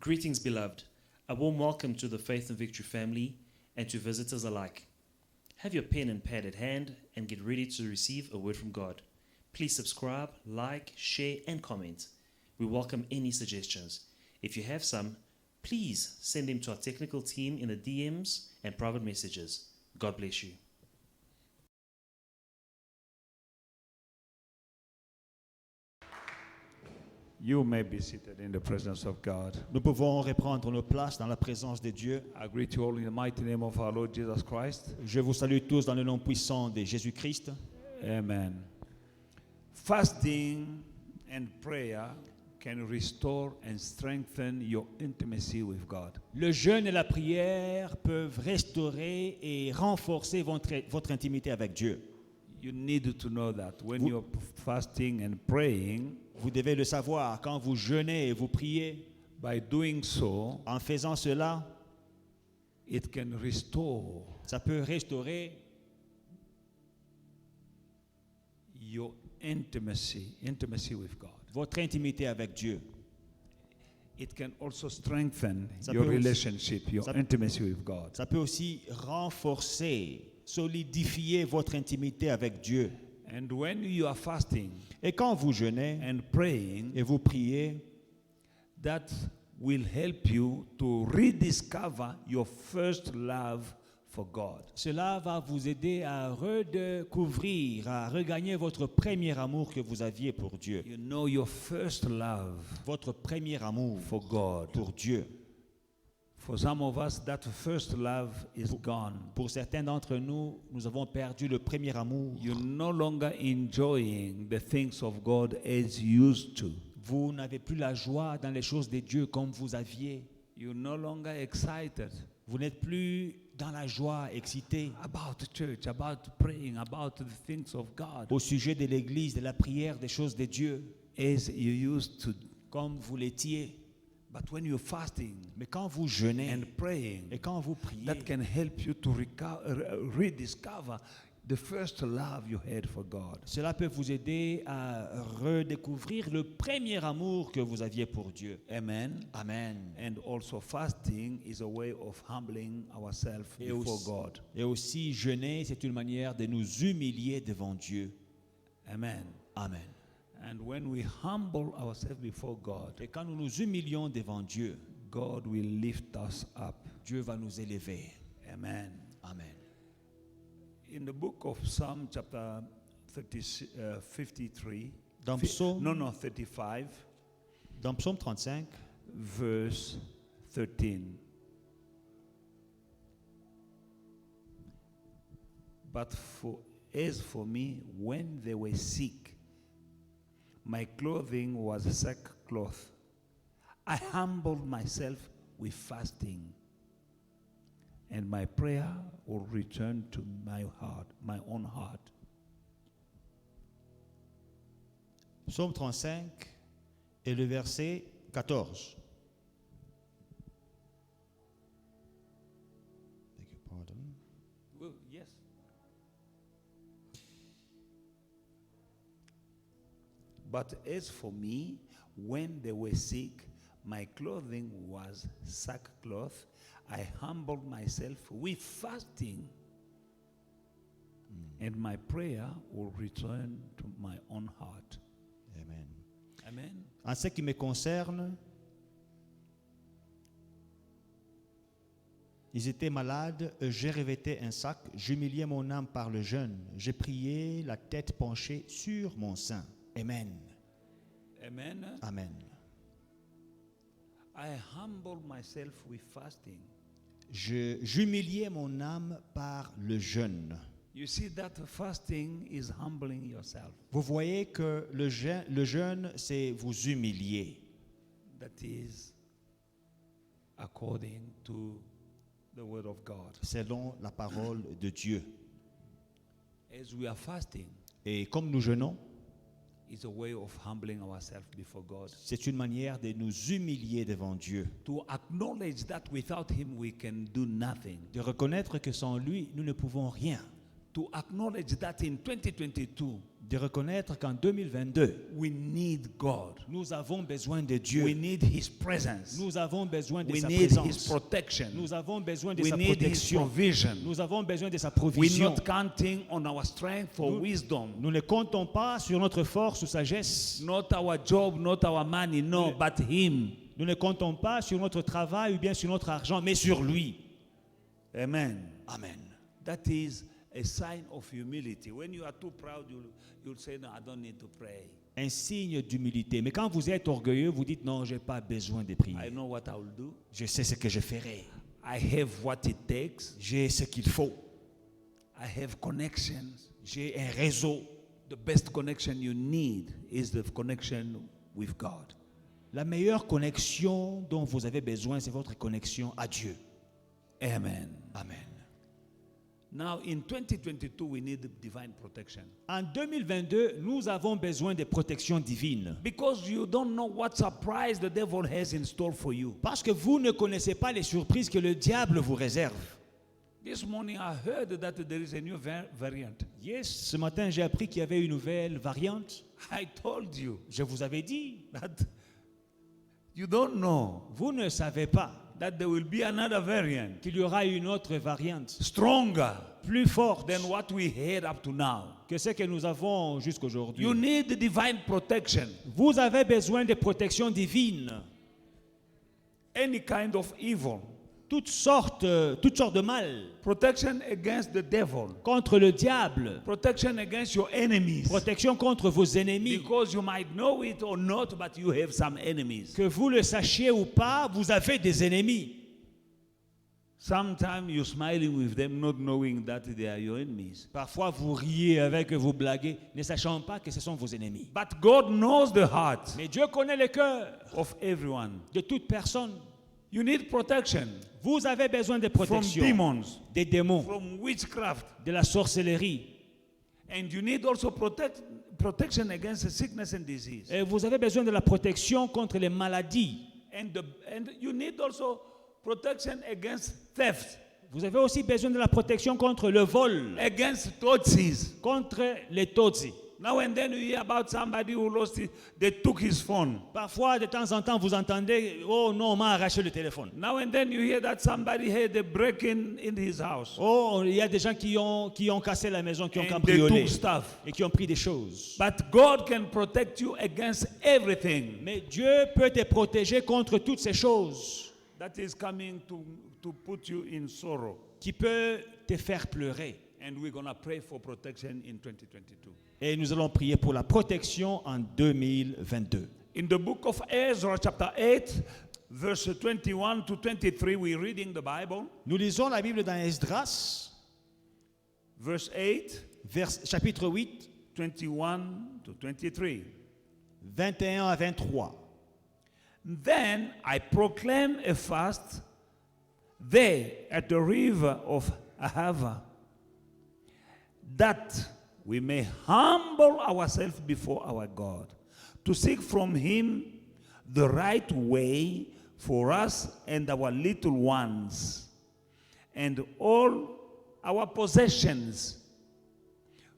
Greetings, beloved. A warm welcome to the Faith and Victory family and to visitors alike. Have your pen and pad at hand and get ready to receive a word from God. Please subscribe, like, share, and comment. We welcome any suggestions. If you have some, please send them to our technical team in the DMs and private messages. God bless you. You may be seated in the presence of God. Nous pouvons reprendre nos places dans la présence de Dieu. I greet you all in the mighty name of our Lord Jesus Christ. Je vous salue tous dans le nom puissant de Jésus-Christ. Amen. Fasting and prayer can restore and strengthen your intimacy with God. Le jeûne et la prière peuvent restaurer et renforcer votre intimité avec Dieu. You need to know that when you're fasting and praying, Vous devez le savoir, quand vous jeûnez et vous priez, by doing so, en faisant cela, it can restore ça peut restaurer your intimacy with God. votre intimité avec Dieu. It can also strengthen Ça your peut aussi- relationship, your ça- intimacy with God. Ça peut aussi renforcer, solidifier votre intimité avec Dieu. And when you are fasting Et quand vous jeûnez and praying, et vous priez, that will help you to rediscover your first love for God. cela va vous aider à redécouvrir, à regagner votre premier amour que vous aviez pour Dieu. You know your first love Votre premier amour for God. pour Dieu. For some of us, that first love is gone. Pour certains d'entre nous, nous avons perdu le premier amour. You're no longer enjoying the things of God as you used to. Vous n'avez plus la joie dans les choses de Dieu comme vous aviez. You're no longer excited Vous n'êtes plus dans la joie, excité about church, about praying, about the things of God au sujet de l'Église, de la prière, des choses de Dieu, as you used to. comme vous l'étiez. But when you're fasting Mais quand vous jeûnez and praying, et quand vous priez, that can help you to rediscover the first love you had for God. cela peut vous aider à redécouvrir le premier amour que vous aviez pour Dieu. Amen. Amen. And also fasting is a way of humbling ourselves Et before aussi, God. et aussi, jeûner, c'est une manière de nous humilier devant Dieu. Amen. Amen. And when we humble ourselves before God, Et quand nous nous humilions devant Dieu, God will lift us up. Dieu va nous élever. Amen. Amen. In the book of Psalm chapter 53, Dans Psaume, 35, dans Psaume 35, verse 13. But as for me, when they were sick, my clothing was sackcloth. I humbled myself with fasting, and my prayer will return to my heart, my own heart. Psaume 35 et le verset 14. Beg your pardon. Well, yes. But as for me, when they were sick, my clothing was sackcloth. I humbled myself with fasting, and my prayer will return to my own heart. Amen. Amen. En ce qui me concerne, ils étaient malades, j'ai revêté un sac, j'humiliais mon âme par le jeûne, j'ai prié la tête penchée sur mon sein. Amen. Amen. Amen. I humbled myself with fasting. J'humiliais mon âme par le jeûne. You see that fasting is humbling yourself. Vous voyez que le jeûne, c'est vous humilier. That is according to the word of God. Selon la parole de Dieu. As we are fasting, Et comme nous jeûnons, it's a way of humbling ourselves before God. c'est une manière de nous humilier devant Dieu. To acknowledge that without Him we can do nothing. De reconnaître que sans lui, nous ne pouvons rien. to acknowledge that in 2022, de reconnaître qu'en 2022, we need God. nous avons besoin de We Dieu. need His presence. Nous avons besoin de We sa need His présence. protection. Nous avons besoin de We sa need His protection. provision. Nous avons besoin de sa We're provision. not counting on our strength or Nous- wisdom. Nous ne comptons pas sur notre force ou sagesse. Not our job, not our money, no, but Him. Nous ne comptons pas sur notre travail ou bien sur notre argent, mais sur lui. Amen. Amen. That is a sign of humility. When you are too proud, you'll say, no, I don't need to pray. Un signe d'humilité. Mais quand vous êtes orgueilleux, vous dites non, je n'ai pas besoin de I prier. know what I will do. Je sais ce que je ferai. I have what it takes. J'ai ce qu'il faut. I have connections. J'ai un réseau. The best connection you need is the connection with God. La meilleure connexion dont vous avez besoin, c'est votre connexion à Dieu. Amen. Amen. Now, in 2022, we need divine protection. En 2022, nous avons besoin de protection divine. Because you don't know what surprise the devil has in store for you. Parce que vous ne connaissez pas les surprises que le diable vous réserve. This morning, I heard that there is a new variant. Yes, ce matin, j'ai appris qu'il y avait une nouvelle variante. I told you Je vous avais dit, that you don't know vous ne savez pas that there will be another variant, qu'il y aura une autre variante stronger plus forte than what we had up to now. que ce que nous avons jusqu'aujourd'hui. You need divine protection. Vous avez besoin de protection divine. Any kind of evil. Toutes sortes de mal. Protection against the devil. Contre le diable. Protection against your enemies. Protection contre vos ennemis. Because you might know it or not, but you have some enemies. Que vous le sachiez ou pas, vous avez des ennemis. Sometimes you're smiling with them, not knowing that they are your enemies. Parfois, vous riez avec eux, vous blaguez, ne sachant pas que ce sont vos ennemis. But God knows the heart Mais Dieu connaît le cœur of everyone. de toute personne. You need protection Vous avez besoin de from protection demons, des démons, from witchcraft, de la sorcellerie. and you need also protection against sickness and disease. Et vous avez besoin de la protection contre les maladies. And you need also protection against theft, Vous avez aussi besoin de la protection contre le vol, against Tutsis. contre les Tutsis. Now and then you hear about somebody who lost it, they took his phone. Parfois, de temps en temps, vous entendez « Oh non, on m'a arraché le téléphone. Now and then you hear that somebody had a break-in in his house. Oh, il y a des gens qui ont cassé la maison, qui ont And they cambriolé took stuff. et qui ont pris des choses. But God can protect you against everything Mais Dieu peut te protéger contre toutes ces choses that is coming to put you in sorrow. qui peuvent te faire pleurer. And we're going to pray for protection in 2022. Et nous allons prier pour la protection en 2022. In the book of Ezra, chapter 8, verse 21 to 23, we're reading the Bible. Nous lisons la Bible dans Esdras, Verse 8, chapitre 8, 21 to 23. 21 à 23. Then I proclaim a fast there at the river of Ahava, that we may humble ourselves before our God, to seek from Him the right way for us and our little ones, and all our possessions.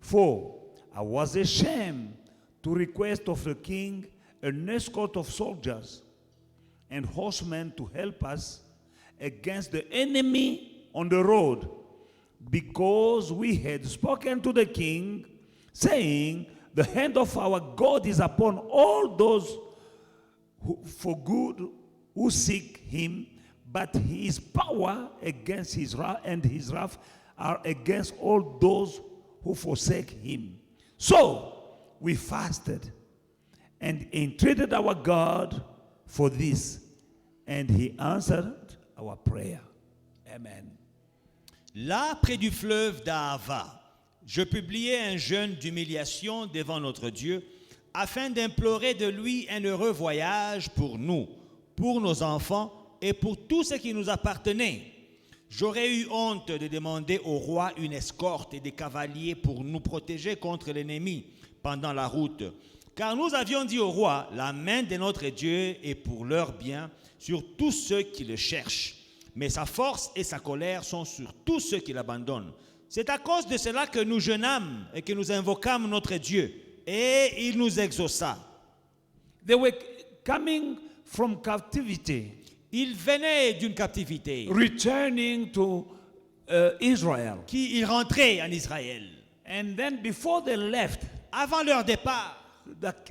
For I was ashamed to request of the king an escort of soldiers and horsemen to help us against the enemy on the road, because we had spoken to the king, saying, the hand of our God is upon all those who, for good who seek him, but his power against his wrath and his wrath are against all those who forsake him. So we fasted and entreated our God for this, and he answered our prayer. Amen. Là, près du fleuve d'Ahava, je publiai un jeûne d'humiliation devant notre Dieu, afin d'implorer de lui un heureux voyage pour nous, pour nos enfants et pour tout ce qui nous appartenait. J'aurais eu honte de demander au roi une escorte et des cavaliers pour nous protéger contre l'ennemi pendant la route. Car nous avions dit au roi, la main de notre Dieu est pour leur bien sur tous ceux qui le cherchent. Mais sa force et sa colère sont sur tous ceux qui l'abandonnent. C'est à cause de cela que nous jeûnâmes et que nous invoquâmes notre Dieu. Et il nous exauça. They were coming from captivity, Ils venaient d'une captivité. returning to Israel. Ils rentraient en Israël. And then before they left, Avant leur départ,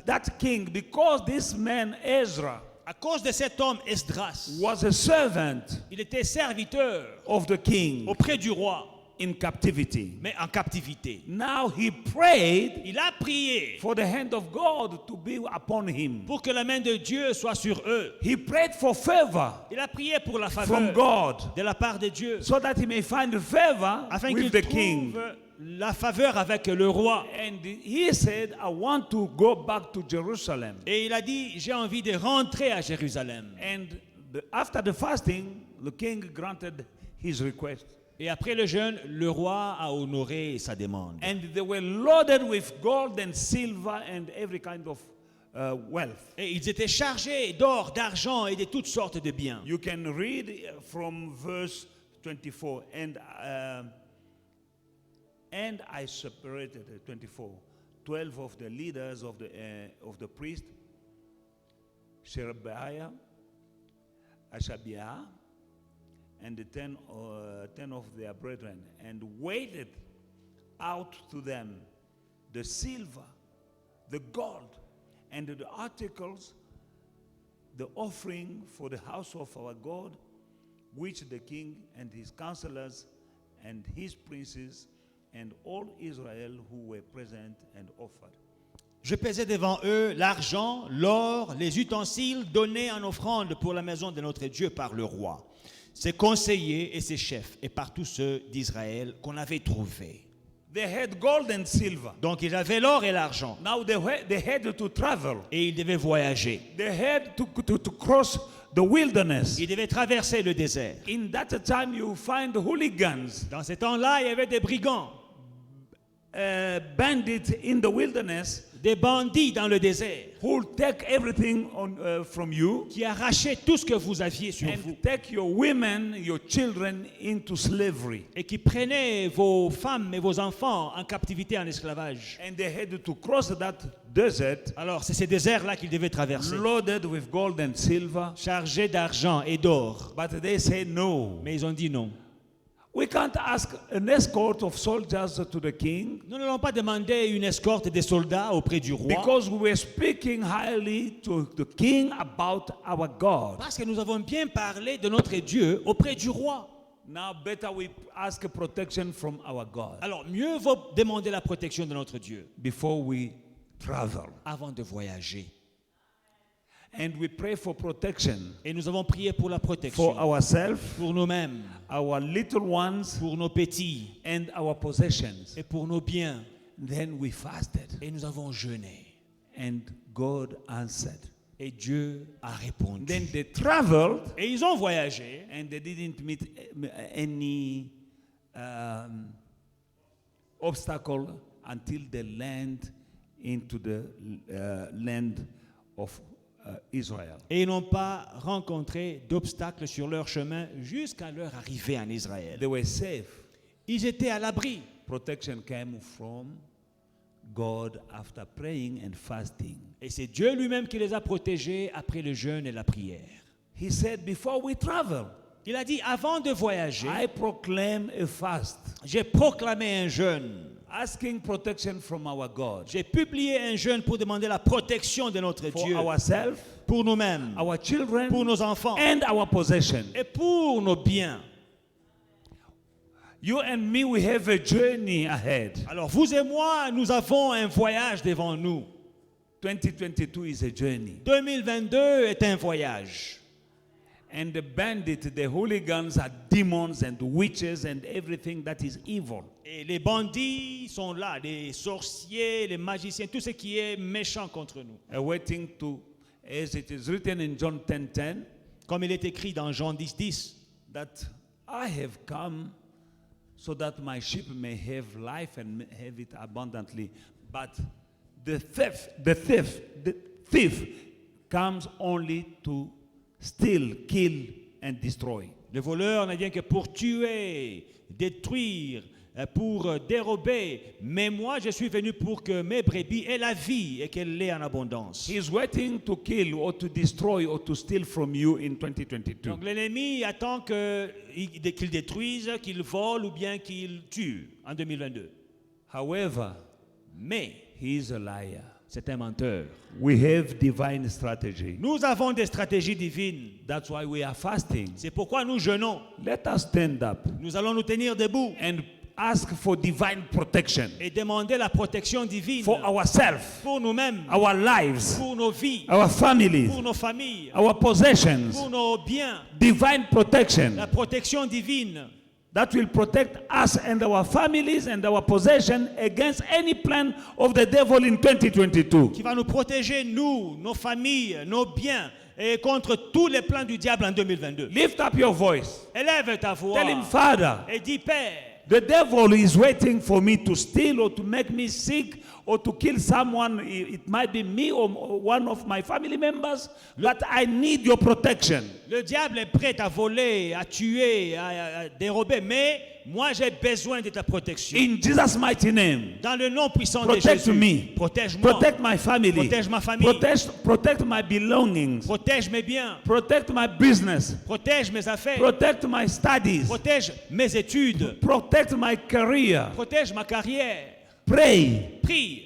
that king, because this man Ezra à cause de cet homme Esdras, was a servant il était serviteur of the king auprès du roi, in captivity. mais en captivité. Now he prayed Il a prié for the hand of God to be upon him. pour que la main de Dieu soit sur eux. He prayed for favor Il a prié pour la from faveur God de la part de Dieu, so that he may find favor afin with qu'il the king. trouve la faveur avec le roi. And he said, I want to go back to Jerusalem. Et il a dit, j'ai envie de rentrer à Jérusalem. And after the fasting, the king granted his request. Et après le jeûne, le roi a honoré sa demande. And they were loaded with gold and silver and every kind of wealth. Et ils étaient chargés d'or, d'argent et de toutes sortes de biens. You can read from verse 24. And I separated 24, 12 of the leaders of the priest, Sherebiah, Ashabiah, and the 10 of their brethren, and weighed out to them the silver, the gold, and the articles, the offering for the house of our God, which the king and his counselors and his princes and all Israel who were present and offered. Je pesais devant eux l'argent, l'or, les ustensiles donnés en offrande pour la maison de notre Dieu par le roi, ses conseillers et ses chefs, et par tous ceux d'Israël qu'on avait trouvés. They had gold and silver. Donc ils avaient l'or et l'argent, Now they had to travel. et ils devaient voyager. They had to cross the wilderness. Ils devaient traverser le désert. In that time you find hooligans, Dans ce temps-là, il y avait des brigands, bandits in the wilderness des bandits dans le désert, who take everything from you qui arrachaient tout ce que vous aviez sur vous, and take your women, your children into slavery. et qui prenaient vos femmes et vos enfants en captivité, en esclavage. And they had to cross that desert Alors, c'est ces déserts-là qu'ils devaient traverser, loaded with gold and silver. chargés d'argent et d'or. But they say no. Mais ils ont dit non. We can't ask an escort of soldiers to the king Nous n'allons pas demander une escorte des soldats auprès du roi, because we were speaking highly to the king about our God. parce que nous avons bien parlé de notre Dieu auprès du roi. Now better we ask protection from our God Alors, mieux vaut demander la protection de notre Dieu before we travel. avant de voyager. And we pray for protection Et nous avons prié pour la for protection, ourselves, pour nous-mêmes, our little ones, pour nos petits and our possessions. et pour nos biens. Then we fasted Et nous avons jeûné. and God answered. Et Dieu a répondu. Then they traveled Et ils ont voyagé. and they didn't meet any obstacle until they land into the land of Israel. Et ils n'ont pas rencontré d'obstacles sur leur chemin jusqu'à leur arrivée en Israël. They were safe. Ils étaient à l'abri. Protection came from God after praying and fasting. Et c'est Dieu lui-même qui les a protégés après le jeûne et la prière. He said, before we travel, Il a dit, avant de voyager, I proclaim a fast, j'ai proclamé un jeûne. asking protection from our God J'ai publié un jeûne pour demander la protection de notre for Dieu, ourselves, pour nous-mêmes, our children, pour nos enfants and our possession. et pour nos biens. You and me, we have a journey ahead. Alors vous et moi, nous avons un voyage devant nous. 2022 is a journey. 2022 est un voyage. And the bandits, the hooligans are demons and witches and everything that is evil. Et les bandits sont là, les sorciers, les magiciens, tout ce qui est méchant contre nous. Waiting to, as it is written in John 10:10, Comme il est écrit dans Jean 10:10, that I have come so that my sheep may have life and have it abundantly. But the thief comes only to steal, kill, and destroy. le voleur ne vient que pour tuer, détruire, pour dérober, mais moi je suis venu pour que mes brebis aient la vie et qu'elle l'ait en abondance. He's waiting to kill or to destroy or to steal from you in 2022. Donc l'ennemi attend qu'il détruise, qu'il vole ou bien qu'il tue en 2022. However, Mais he is a liar. c'est un menteur. We have divine strategy. Nous avons des stratégies divines. That's why we are fasting. C'est pourquoi nous jeûnons. Let us stand up Nous allons nous tenir debout and ask for divine protection et demander la protection divine for ourselves, pour nous-mêmes, our lives, pour nos vies, our families, pour nos familles, our possessions. pour nos biens. Divine protection La protection divine that will protect us and our families and our possession against any plan of the devil in 2022. qui va nous protéger, nous, nos familles, nos biens, et contre tous les plans du diable en 2022. Lift up your voice. Élève ta voix Tell him, Father, et dis, Père, the devil is waiting for me to steal or to make me sick or to kill someone. It might be me or one of my family members, but I need your protection. le diable est prêt à voler, à tuer, à dérober, mais moi j'ai besoin de ta protection. In Jesus' mighty name, Dans le nom puissant de protect Jésus, me. protège-moi, Protect my family. protège ma famille, Protect my belongings. protège mes biens, Protect my business. protège mes affaires, Protect my studies. protège mes études, Protect my career. protège ma carrière. Pray, Prie,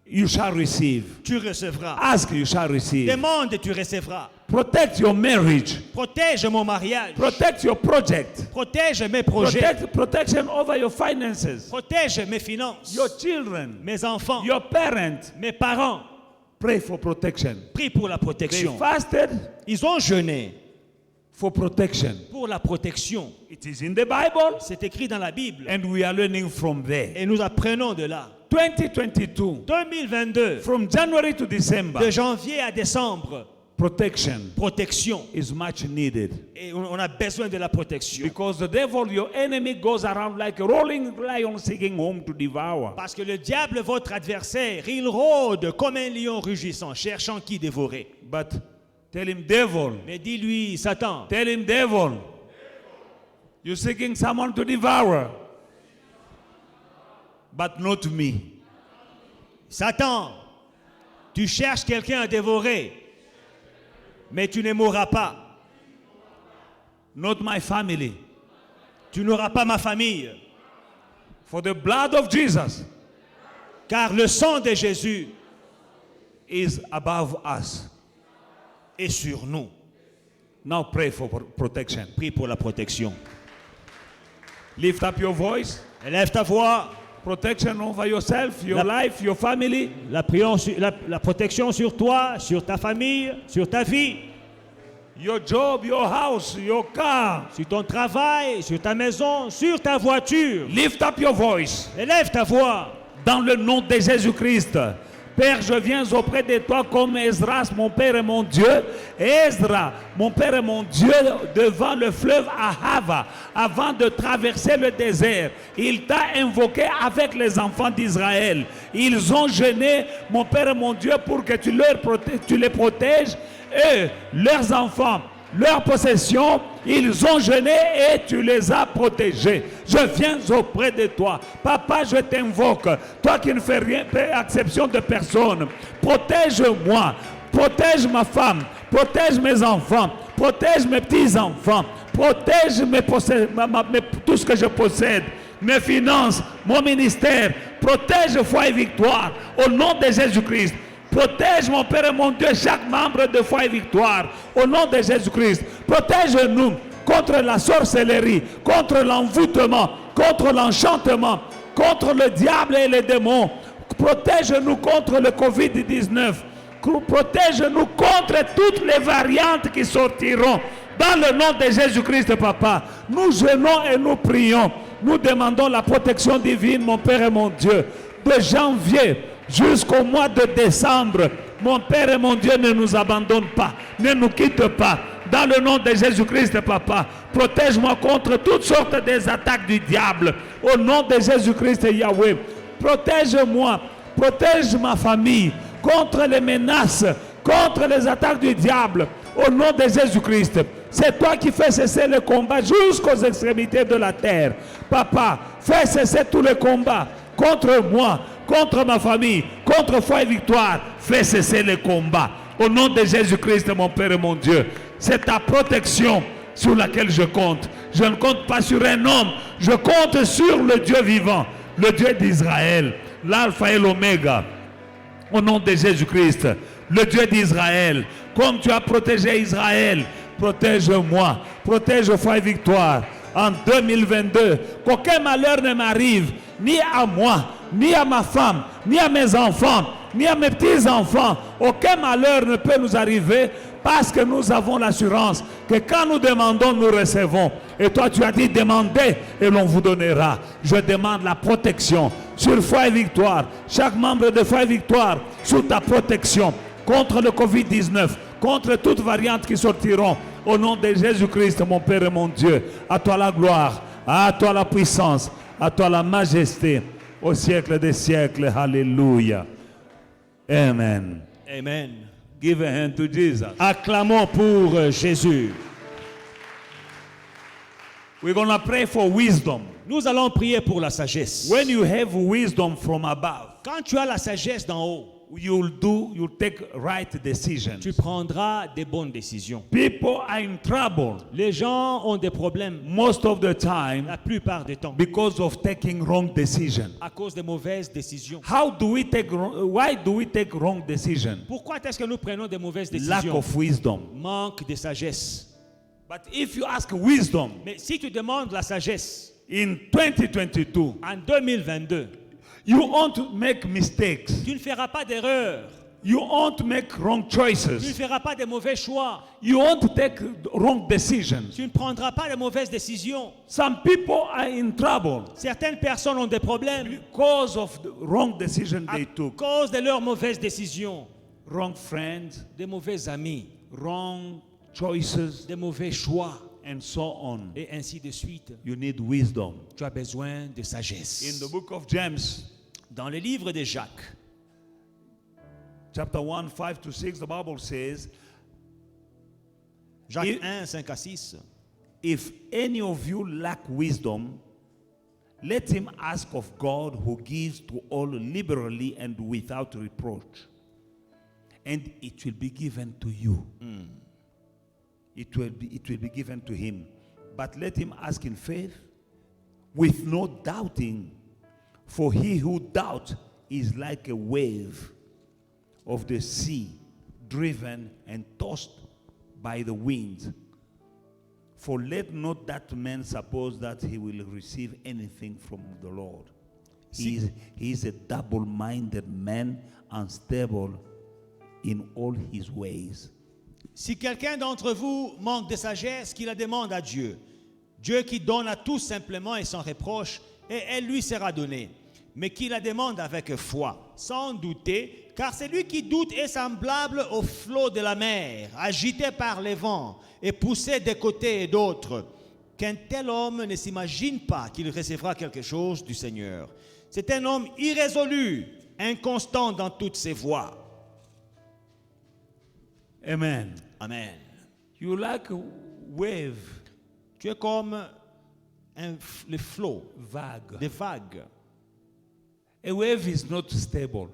you shall receive. tu recevras. Ask, you shall receive. Demande et tu recevras. Protect your marriage. Protège mon mariage. Protect your project. Protège mes projets. Protection over your finances. Protège mes finances. Your children. Mes enfants. Your parents. Mes parents. Pray for protection. Prie pour la They protection. fasted Ils ont jeûné for protection. pour la protection. It is in the Bible C'est écrit dans la Bible. and we are learning from there. Et nous apprenons de là. 2022, 2022, from January to December, de janvier à décembre, protection protection. is much needed. Et on a besoin de la protection. Because the devil, your enemy, goes around like a rolling lion seeking home to devour. Parce que le diable, votre adversaire, il rôde comme un lion rugissant, cherchant qui dévorer. But tell him, devil, Mais dis-lui, Satan, tell him, devil, you're seeking someone to devour, but not me. Satan, tu cherches quelqu'un à dévorer, mais tu ne mourras pas. Not my family. Tu n'auras pas ma famille. For the blood of Jesus Car le sang de Jésus is above us. est sur nous. Now pray for protection. Prie pour la protection. Lift up your voice. Élève ta voix. Protection over yourself, your life, your family. La protection sur toi, sur ta famille, sur ta vie, Your job, your house, your car. sur ton travail, sur ta maison, sur ta voiture. Lift up your voice. Élève ta voix. Dans le nom de Jésus-Christ. Père, je viens auprès de toi comme Esdras, mon Père et mon Dieu. Esdras, mon Père et mon Dieu, devant le fleuve Ahava, avant de traverser le désert. Il t'a invoqué avec les enfants d'Israël. Ils ont jeûné, mon Père et mon Dieu, pour que tu les protèges, eux, leurs enfants, leurs possessions. Ils ont jeûné et tu les as protégés. Je viens auprès de toi. Papa, je t'invoque. Toi qui ne fais rien, exception de personne. Protège-moi. Protège ma femme. Protège mes enfants. Protège mes petits-enfants. Protège tout ce que je possède. Mes finances, mon ministère. Protège Foi et Victoire. Au nom de Jésus-Christ. Protège mon Père et mon Dieu, chaque membre de Foi et Victoire. Au nom de Jésus-Christ. Protège-nous contre la sorcellerie, contre l'envoûtement, contre l'enchantement, contre le diable et les démons. Protège-nous contre le Covid-19. Protège-nous contre toutes les variantes qui sortiront. Dans le nom de Jésus-Christ, Papa, nous jeûnons et nous prions. Nous demandons la protection divine, mon Père et mon Dieu, de janvier jusqu'au mois de décembre. Mon Père et mon Dieu, ne nous abandonne pas, ne nous quitte pas. Dans le nom de Jésus-Christ, Papa, protège-moi contre toutes sortes des attaques du diable. Au nom de Jésus-Christ, Yahweh, protège-moi, protège ma famille contre les menaces, contre les attaques du diable. au nom de Jésus-Christ. C'est toi qui fais cesser le combat jusqu'aux extrémités de la terre. Papa, fais cesser tous les combats contre moi, contre ma famille, contre foi et victoire. Fais cesser les combats. Au nom de Jésus-Christ, mon Père et mon Dieu. C'est ta protection sur laquelle je compte. Je ne compte pas sur un homme. Je compte sur le Dieu vivant, le Dieu d'Israël, l'alpha et l'oméga. Au nom de Jésus-Christ, le Dieu d'Israël, comme tu as protégé Israël, protège-moi, protège foi et victoire. En 2022, qu'aucun malheur ne m'arrive, ni à moi, ni à ma femme, ni à mes enfants, ni à mes petits-enfants. Aucun malheur ne peut nous arriver parce que nous avons l'assurance que quand nous demandons, nous recevons. Et toi, tu as dit, demandez et l'on vous donnera. Je demande la protection sur foi et victoire. Chaque membre de foi et victoire sous ta protection contre le Covid-19, contre toutes variantes qui sortiront. Au nom de Jésus-Christ, mon Père et mon Dieu, à toi la gloire, à toi la puissance, à toi la majesté, au siècle des siècles. Alléluia. Amen. Amen. Give a hand to Jesus. Acclamons pour Jésus. We're going to pray for wisdom. Nous allons prier pour la sagesse. When you have wisdom from above, Quand tu as la sagesse d'en haut, you'll take right decisions. tu prendras des bonnes décisions. People are in trouble Les gens ont des problèmes most of the time la plupart du temps because of taking wrong decisions. à cause des mauvaises décisions. Why do we take wrong decisions? Pourquoi est-ce que nous prenons des mauvaises Lack décisions? of wisdom. Manque de sagesse. But if you ask wisdom Mais si tu demandes la sagesse in 2022, en 2022, you won't make mistakes. tu ne feras pas d'erreur. You won't make wrong Tu ne choices. feras pas de mauvais choix. You won't take wrong decisions. Tu ne prendras pas de mauvaises décisions. Some people are in trouble Certaines personnes ont des problèmes because of the wrong decision à they took. cause de leurs mauvaises décisions. Wrong friends, Des mauvais amis, wrong choices, des mauvais choix, and so on. et ainsi de suite. You need wisdom. Tu as besoin de In sagesse. the book of James, Dans le livre de Jacques, chapter 1, 5 to 6, the Bible says, Jacques Il- 1, 5 à 6, if any of you lack wisdom, let him ask of God who gives to all liberally and without reproach, and it will be given to you. It will be given to him. But let him ask in faith with no doubting, for he who doubts is like a wave of the sea, driven and tossed by the wind. For let not that man suppose that he will receive anything from the Lord. He is a double-minded man, unstable in all his ways. si quelqu'un d'entre vous manque de sagesse, qu'il la demande à Dieu. Dieu qui donne à tous simplement et sans reproche, et elle lui sera donnée. Mais qui la demande avec foi, sans douter, car celui qui doute est semblable au flot de la mer, agité par les vents et poussé de côté et d'autre. Qu'un tel homme ne s'imagine pas qu'il recevra quelque chose du Seigneur. C'est un homme irrésolu, inconstant dans toutes ses voies. Amen. Amen. You like a wave, Tu es comme le flot, vague. des vagues. A wave is not stable.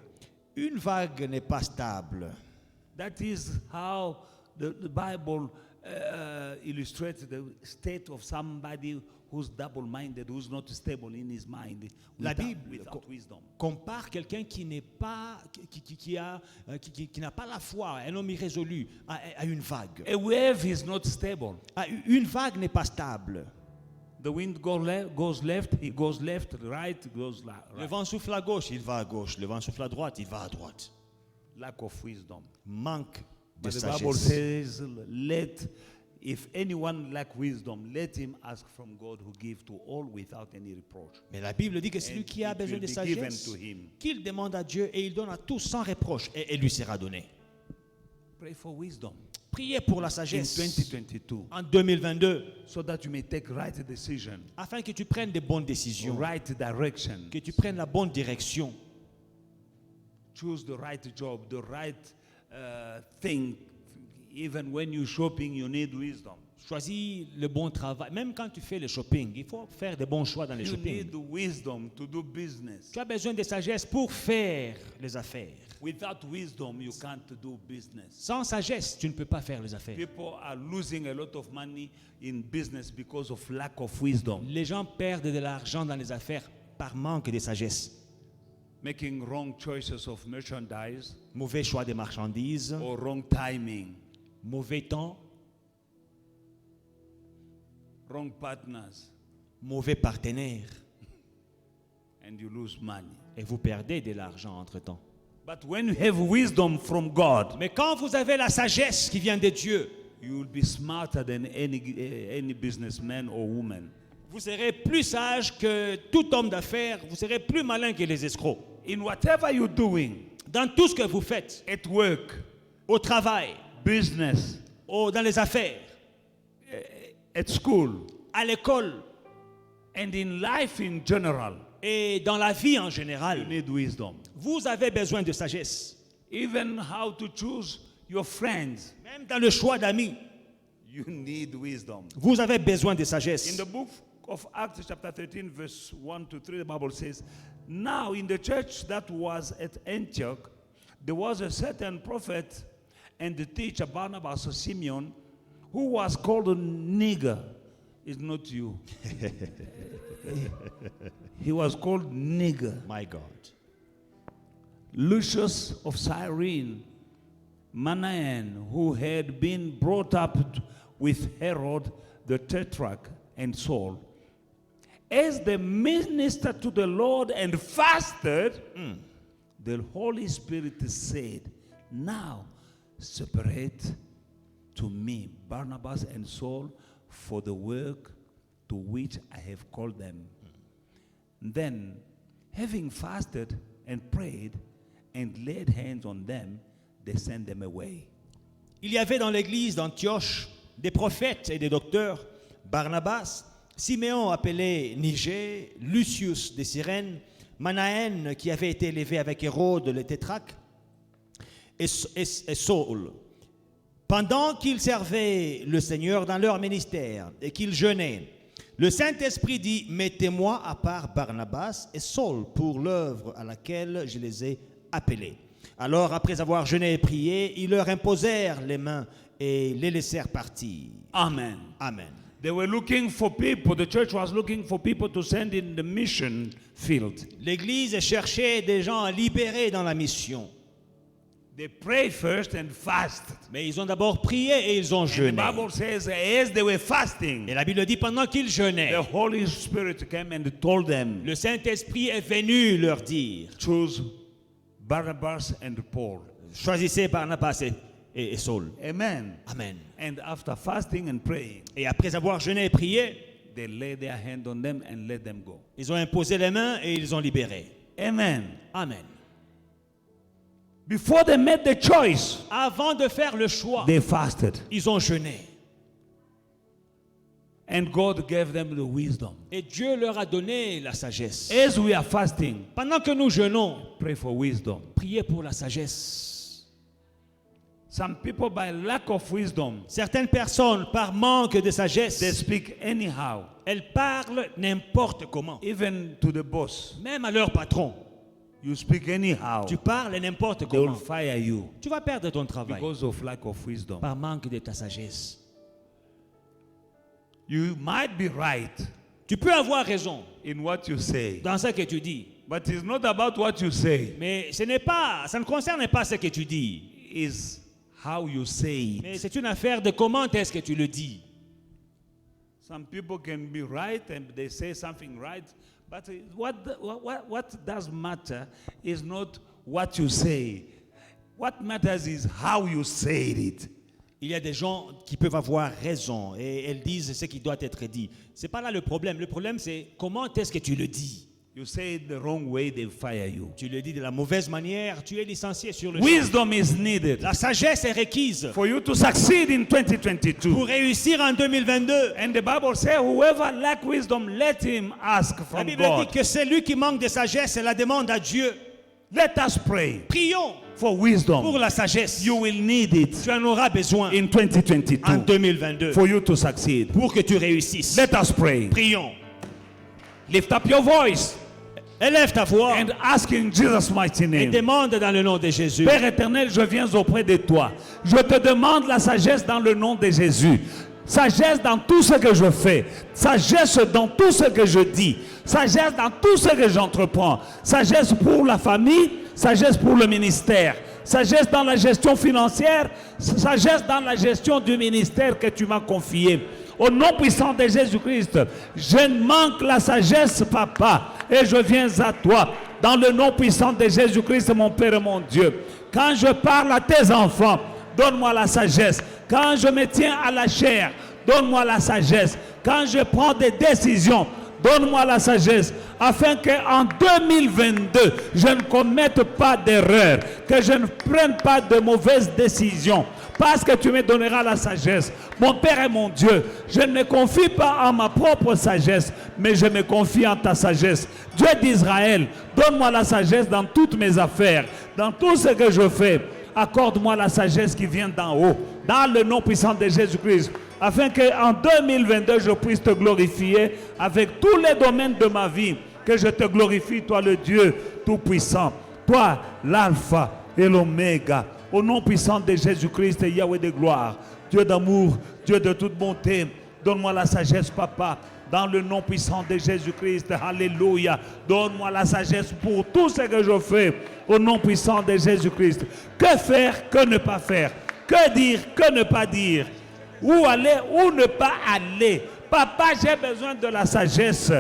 Une vague n'est pas stable. That is how the Bible illustrates the state of somebody who's double-minded, who's not stable in his mind, La without Bible wisdom. compare quelqu'un qui n'est pas, qui n'a pas la foi, un homme irrésolu, à une vague. A wave is not stable. Une vague n'est pas stable. The wind goes left, it goes left, right, it goes Le right. vent souffle à gauche, il va à gauche. Le vent souffle à droite, il va à droite. Lack of wisdom. Manque de But the Bible sagesse. says, if anyone lack wisdom, let him ask from God who gives to all without any reproach. Mais la Bible dit que celui And qui a it besoin will de be given sagesse, to him. qu'il demande à Dieu et il donne à tous sans reproche et lui sera donné. Pray for wisdom Priez pour la in sagesse 2022 en 2022 so that you may take right decision, afin que tu prennes des bonnes décisions, right direction, que tu prennes la bonne direction, choose the right job, the right thing Even when you're shopping, you need wisdom. Choisis le bon travail. Même quand tu fais le shopping, il faut faire de bons choix dans les You shopping. need wisdom to do business. Tu as besoin de sagesse pour faire les affaires. Without wisdom, you can't do business. Sans sagesse, tu ne peux pas faire les affaires. People are losing a lot of money in business because of lack of wisdom. Les gens perdent de l'argent dans les affaires par manque de sagesse. Making wrong choices of merchandise Mauvais choix des marchandises, or wrong timing, mauvais temps, wrong partners, mauvais partenaire. and you lose money. Et vous perdez de l'argent entre-temps. But when you have wisdom from God, Mais quand vous avez la sagesse qui vient de Dieu, you will be smarter than any businessman or woman. vous serez plus sage que tout homme d'affaires, vous serez plus malin que les escrocs. In whatever you're doing, Dans tout ce que vous faites, at work, au travail, business, dans les affaires, at school, à l'école and in life in general, et dans la vie en you général, need wisdom. vous avez besoin de sagesse. Even how to choose your friends, Même dans le choix d'amis, you need wisdom. vous avez besoin de In sagesse. the book of Acts chapter 13 verse 1 to 3, the Bible says, now in the church that was at Antioch, there was a certain prophet and the teacher, Barnabas or Simeon, who was called a nigger. It's not you. He was called nigger. My God. Lucius of Cyrene, Manaen, who had been brought up with Herod the Tetrarch and Saul. As they ministered to the Lord and fasted, the Holy Spirit said, now separate to me Barnabas and Saul for the work to which I have called them. Then, having fasted and prayed and laid hands on them, they sent them away. Il y avait dans l'église d'Antioche des prophètes et des docteurs, Barnabas, Siméon appelé Niger, Lucius de Cyrène, Manaen qui avait été élevé avec Hérode le tétrarque, et Saul. Pendant qu'ils servaient le Seigneur dans leur ministère et qu'ils jeûnaient, le Saint-Esprit dit, mettez-moi à part Barnabas et Saul pour l'œuvre à laquelle je les ai appelés. Alors, après avoir jeûné et prié, ils leur imposèrent les mains et les laissèrent partir. Amen. Amen. They were looking for people, the church was looking for people to send in the mission field. L'Église cherchait des gens à libérer dans la mission. They prayed first and fasted. Mais ils ont d'abord prié et ils ont And the jeûné. Bible says, as they were Et fasting, la Bible dit, pendant qu'ils jeûnaient, the Holy Spirit came and told them, le Saint-Esprit est venu leur dire, choose Barnabas and Paul. choisissez Barnabas et Saul. Amen. Amen. And after fasting and praying, Et après avoir jeûné et prié, they laid their hand on them and let them go. ils ont imposé les mains et ils ont libéré. Amen. Amen. Before they made the choice, Avant de faire le choix, they fasted. ils ont jeûné. And God gave them the wisdom. Et Dieu leur a donné la sagesse. As we are fasting, Pendant que nous jeûnons, pray for wisdom. priez pour la sagesse. Some people, by lack of wisdom, Certaines personnes, par manque de they sagesse, speak anyhow, elles parlent n'importe comment. even to the boss. Même à leur patron. You speak anyhow, Tu parles n'importe they will comment. fire you Tu vas perdre ton travail because of lack of wisdom. par manque de ta sagesse. You might be right Tu peux avoir raison in what you say, dans ce que tu dis, but it's not about what you say, mais ça ne concerne pas ce que tu dis, it's how you say mais it. c'est une affaire de comment est-ce que tu le dis. Some people can be right and they say something right, but what does matter is not what you say. What matters is how you said it. Il y a des gens qui peuvent avoir raison et elles disent ce qui doit être dit. C'est pas là le problème. Le problème c'est comment est-ce que tu le dis. You say it the wrong way, they fire you. Tu le dis de la mauvaise manière, tu es licencié sur le champ. Wisdom is needed La sagesse est requise for you to succeed in 2022. pour réussir en 2022. And the Bible says, whoever lack wisdom, let him ask La from Bible dit God. que celui qui manque de sagesse la demande à Dieu. Let us pray. Prions for wisdom. pour la sagesse. You will need it Tu en auras besoin in 2022 en 2022 for you to succeed. pour que tu réussisses. Let us pray. Prions. Lift up your voice Élève ta voix and ask in Jesus' mighty et name. demande dans le nom de Jésus. Père éternel, je viens auprès de toi. Je te demande la sagesse dans le nom de Jésus. Sagesse dans tout ce que je fais. Sagesse dans tout ce que je dis. Sagesse dans tout ce que j'entreprends. Sagesse pour la famille. Sagesse pour le ministère. Sagesse dans la gestion financière. Sagesse dans la gestion du ministère que tu m'as confié. Au nom puissant de Jésus-Christ, je manque la sagesse, papa, et je viens à toi. Dans le nom puissant de Jésus-Christ, mon Père et mon Dieu. Quand je parle à tes enfants, donne-moi la sagesse. Quand je me tiens à la chair, donne-moi la sagesse. Quand je prends des décisions, donne-moi la sagesse. Afin qu'en 2022, je ne commette pas d'erreur. Que je ne prenne pas de mauvaises décisions. Parce que tu me donneras la sagesse. Mon Père et mon Dieu, je ne me confie pas en ma propre sagesse, mais je me confie en ta sagesse. Dieu d'Israël, donne-moi la sagesse dans toutes mes affaires, dans tout ce que je fais. Accorde-moi la sagesse qui vient d'en haut, dans le nom puissant de Jésus-Christ, afin qu'en 2022, je puisse te glorifier avec tous les domaines de ma vie, que je te glorifie, toi le Dieu Tout-Puissant, toi l'Alpha et l'Oméga. Au nom puissant de Jésus-Christ, Yahweh de gloire, Dieu d'amour, Dieu de toute bonté, donne-moi la sagesse, papa, dans le nom puissant de Jésus-Christ. Alléluia. Donne-moi la sagesse pour tout ce que je fais, au nom puissant de Jésus-Christ. Que faire, que ne pas faire? Que dire, que ne pas dire? Où aller, où ne pas aller? Papa, j'ai besoin de la sagesse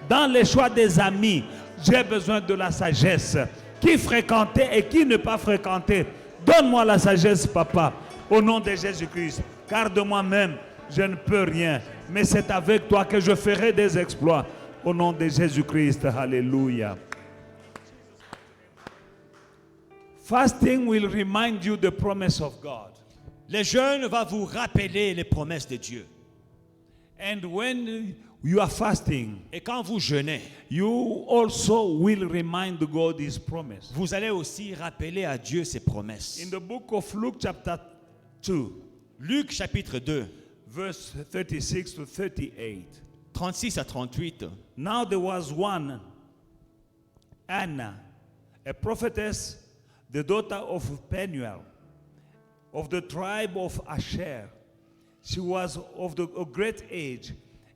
dans les choix des amis. J'ai besoin de la sagesse. Qui fréquenter et qui ne pas fréquenter? Donne-moi la sagesse, papa, au nom de Jésus-Christ. Car de moi-même, je ne peux rien. Mais c'est avec toi que je ferai des exploits. Au nom de Jésus-Christ. Alléluia. Fasting will remind you the promise of God. Le jeûne va vous rappeler les promesses de Dieu. And when you are fasting, Et quand vous jeûnez, you also will remind God His promise. vous allez aussi rappeler à Dieu ses promesses. In the book of Luke chapter 2, Luc chapitre 2, verse 36 to 38. 36 à 38. Now there was one, Anna, a prophetess, the daughter of Penuel, of the tribe of Asher. She was of a great age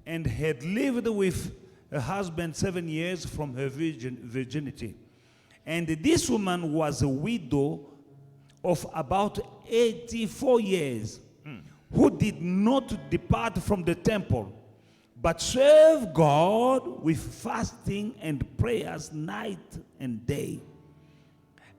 and had lived with her husband 7 years from her virginity. And this woman was a widow of about 84 years, who did not depart from the temple, but served God with fasting and prayers night and day.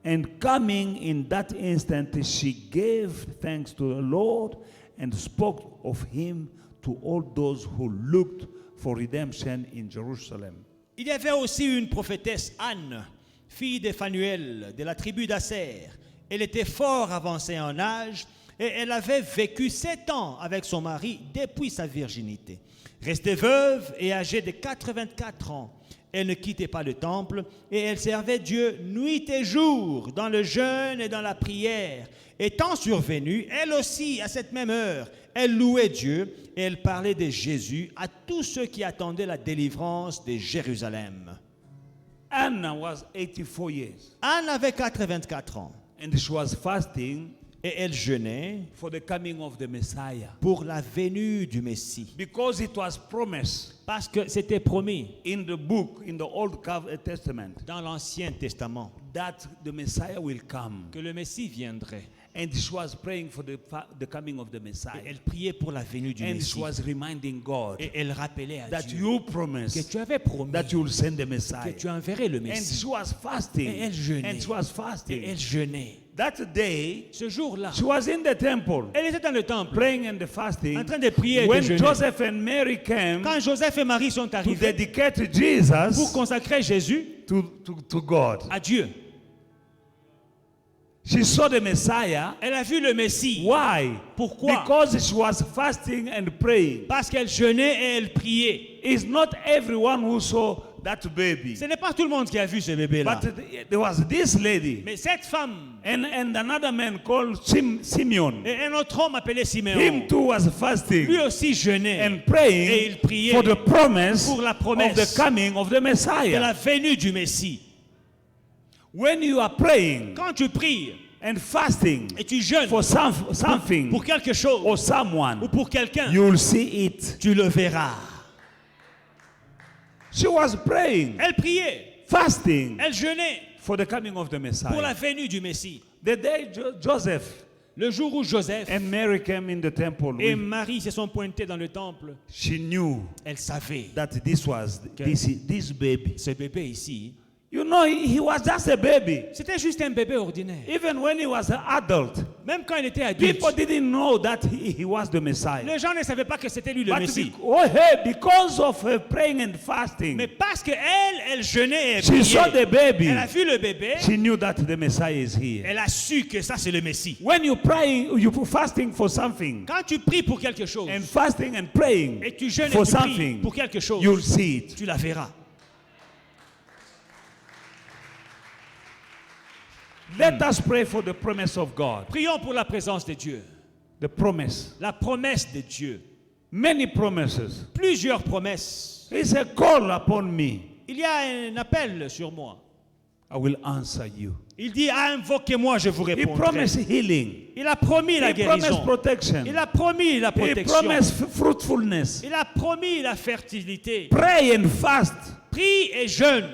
And coming in that instant, she gave thanks to the Lord and spoke of him to all those who looked for redemption in Jerusalem. Il y avait aussi une prophétesse, Anne, fille de Phanuel, de la tribu d'Asser. Elle était fort avancée en âge et elle avait vécu 7 ans avec son mari depuis sa virginité. Restée veuve et âgée de 84 ans, elle ne quittait pas le temple et elle servait Dieu nuit et jour dans le jeûne et dans la prière. Étant survenue, elle aussi, à cette même heure, elle louait Dieu et elle parlait de Jésus à tous ceux qui attendaient la délivrance de Jérusalem. Anna was 84 years, Anne avait 84 ans and she was fasting et elle jeûnait for the coming of the Messiah. pour la venue du Messie. Because it was promised Parce que c'était promis in the book, in the Old Testament, dans l'Ancien Testament that the Messiah will come. que le Messie viendrait. And she was praying for the coming of the Et Messiah. elle priait pour la venue du And she Messie. was reminding God Et elle rappelait à that Dieu you que promised tu avais promis that you will send the que Messiah. tu enverrais le And Messie. she was fasting. Et elle jeûnait. And she was Et fasting. elle jeûnait. That day, Ce jour-là, she was in the temple, elle était dans le temple, praying and fasting. en train de prier et de When jeûner. Joseph and Mary came Quand Joseph et Marie sont to arrivés dedicate pour Jesus consacrer Jésus to God, à Dieu, she saw the Messiah. elle a vu le Messie. Why? Pourquoi? Because she was fasting and praying. Parce qu'elle jeûnait et elle priait. It's not everyone who saw that baby. Ce n'est pas tout le monde qui a vu ce bébé-là. But there was this lady Mais cette femme and another man called Simeon. et un autre homme appelé Him Siméon, too was lui fasting aussi jeûnait and et praying il priait for the promise pour la of the promesse coming of the de la Messiah. venue du Messie. When you are praying Quand tu pries and fasting et tu jeûnes for something pour quelque chose or ou someone, pour quelqu'un, you will see it. tu le verras. She was praying, Elle priait, fasting elle jeûnait for the coming of the pour la Messiah. venue du Messie. The day Joseph Le jour où Joseph and Mary came in the temple, et Marie se sont pointés dans le temple, she knew elle savait that this was this baby. ce bébé ici, You know, he was just a baby. c'était juste un bébé ordinaire. Even when he was an adult, Même quand il était adulte, people didn't know that he was the Messiah. les gens ne savaient pas que c'était lui le But Messie. because of her praying and fasting, Mais parce que elle jeûnait et she saw the priait, baby. elle a vu le bébé, She knew that the Messiah is here. elle a su que ça c'est le Messie. When you praying, you fasting for something, Quand tu pries pour quelque chose and fasting and praying et tu jeûnes for et tu pries something, pour quelque chose, you'll see it. tu la verras. Let us pray for the promise of God. Prions pour la présence de Dieu. The promise. La promesse de Dieu. Many promises. Plusieurs promesses. It's a call upon me. Il y a un appel sur moi. I will answer you. Il dit, invoquez-moi, je vous He répondrai. promised healing. Il a promis la He promised guérison. protection. Il a promis la He protection. promised fruitfulness. Il a promis la fertilité. Pray and fast Prie et jeûne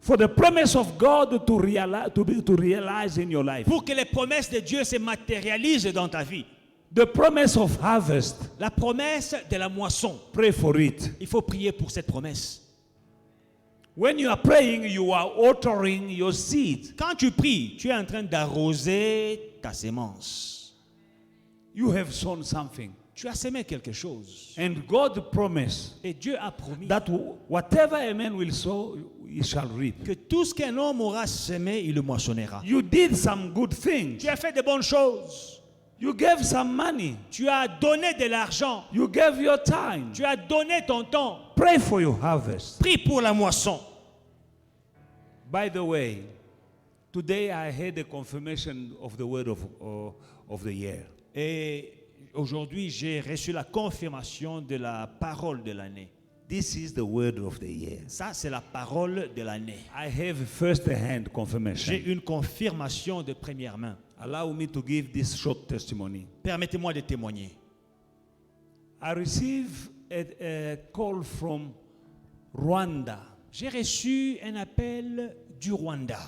for the promise of God to realize in your life. pour que les promesses de Dieu se matérialisent dans ta vie. The promise of harvest. La promesse de la moisson. Pray for it. Il faut prier pour cette promesse. When you are praying, you are watering your seed. Quand tu pries, tu es en train d'arroser ta sémence. You have sown something. Tu as semé quelque chose. And God promised Et Dieu a promis that whatever a man will sow, he shall reap. que tout ce qu'un homme aura semé, il le moissonnera. You did some good things. Tu as fait de bonnes choses. You gave some money. Tu as donné de l'argent. You gave your time. Tu as donné ton temps. Pray for your harvest. Prie pour la moisson. By the way, today I had a confirmation of the word of the year. Et aujourd'hui, j'ai reçu la confirmation de la parole de l'année. This is the word of the year. Ça, c'est la parole de l'année. I have first-hand confirmation. J'ai une confirmation de première main. Allow me to give this short testimony. Permettez-moi de témoigner. I received a call from Rwanda. J'ai reçu un appel du Rwanda.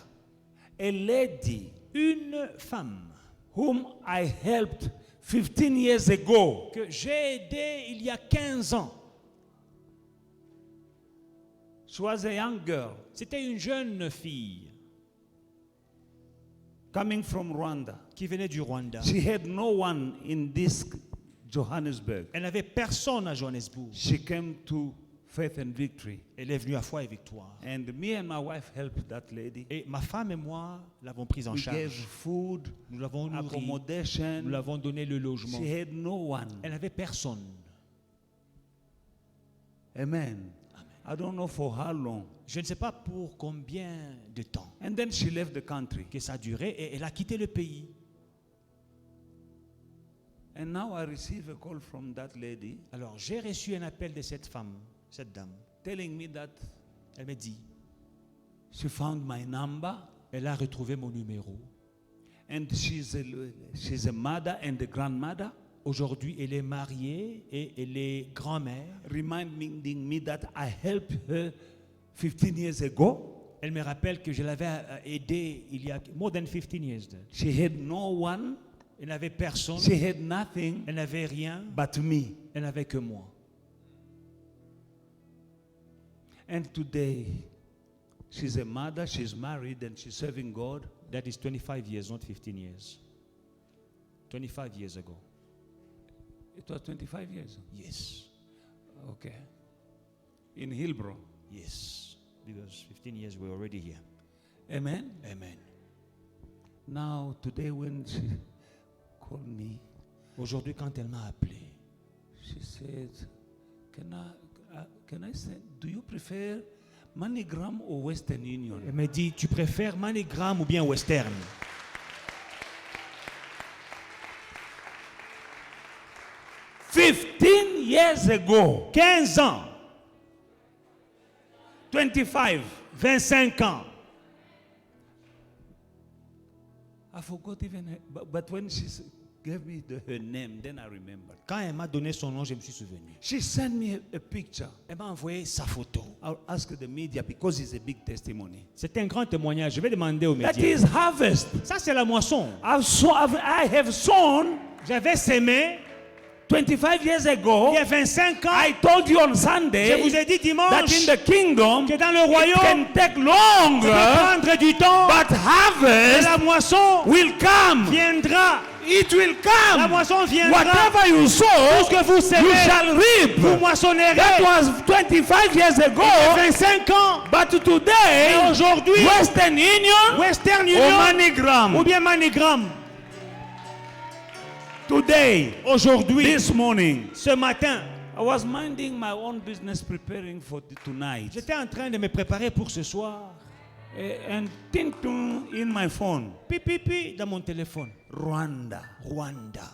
A lady Une femme whom I helped 15 years ago. que j'ai aidée il y a 15 ans. She was a young girl C'était une jeune fille coming from Rwanda. qui venait du Rwanda. She had no one in this Johannesburg. Elle n'avait personne à Johannesburg. She came to Faith and Victory. Elle est venue à Foi et Victoire. And me and my wife helped that lady. Et ma femme et moi l'avons prise en We gave charge. food, Nous l'avons nourrie. Nous accommodation. l'avons donné le logement. She had no one. Elle n'avait personne. Amen. I don't know for how long. Je ne sais pas pour combien de temps And then she left the country. que ça a duré et elle a quitté le pays. And now I receive a call from that lady Alors j'ai reçu un appel de cette femme, cette dame. telling me that Elle me dit, she found my number elle a retrouvé mon numéro. and she's a mother and a grandmother, Aujourd'hui, elle est mariée et elle est grand-mère. reminding me that I helped her 15 years ago. Elle me rappelle que je l'avais aidée il y a more than 15 years. She had no one, Elle n'avait personne, she had nothing elle n'avait rien, but me. elle n'avait que moi. And today, she's a mother, she's married, and she's serving God. That is 25 years, not 15 years. 25 years ago. It was 25 years. Yes, Okay. In Hillbrow. yes. Because 15 years we're already here. Amen. Amen. Now, today, when she called me, Aujourd'hui, quand elle m'a appelé, she said, Can I send, do you prefer MoneyGram or Western Union? Elle me dit, tu préfères MoneyGram ou bien Western? 15 years ago, 15 ans, 25. 25 ans. I forgot even her, but when she gave me her name, then I remembered. Quand elle m'a donné son nom, je me suis souvenu. She sent me a picture. Elle m'a envoyé sa photo. I'll ask the media because it's a big testimony. C'est un grand témoignage. Je vais demander aux That médias. is harvest. Ça, c'est la moisson. I have sown J'avais sémé 25 years ago. il y a 25 ans. I told you on Je Sunday vous ai dit that dimanche in the kingdom que dans le it royaume, can take ça longer, peut prendre du temps. but Mais harvest la moisson will come. viendra. It will La come. moisson viendra. Whatever you Tout sow, ce que vous you sémez, shall reap. vous moissonnerez. That was 25 years Il y a ago. 25 ans. But Et today, aujourd'hui, Western Union Western or Union MoneyGram. ou bien MoneyGram. Today, Aujourd'hui, this morning, ce matin, I was minding my own business, preparing for tonight. j'étais en train de me préparer pour ce soir. And ting-tung in my phone, Pipi dans mon téléphone. Rwanda. Rwanda.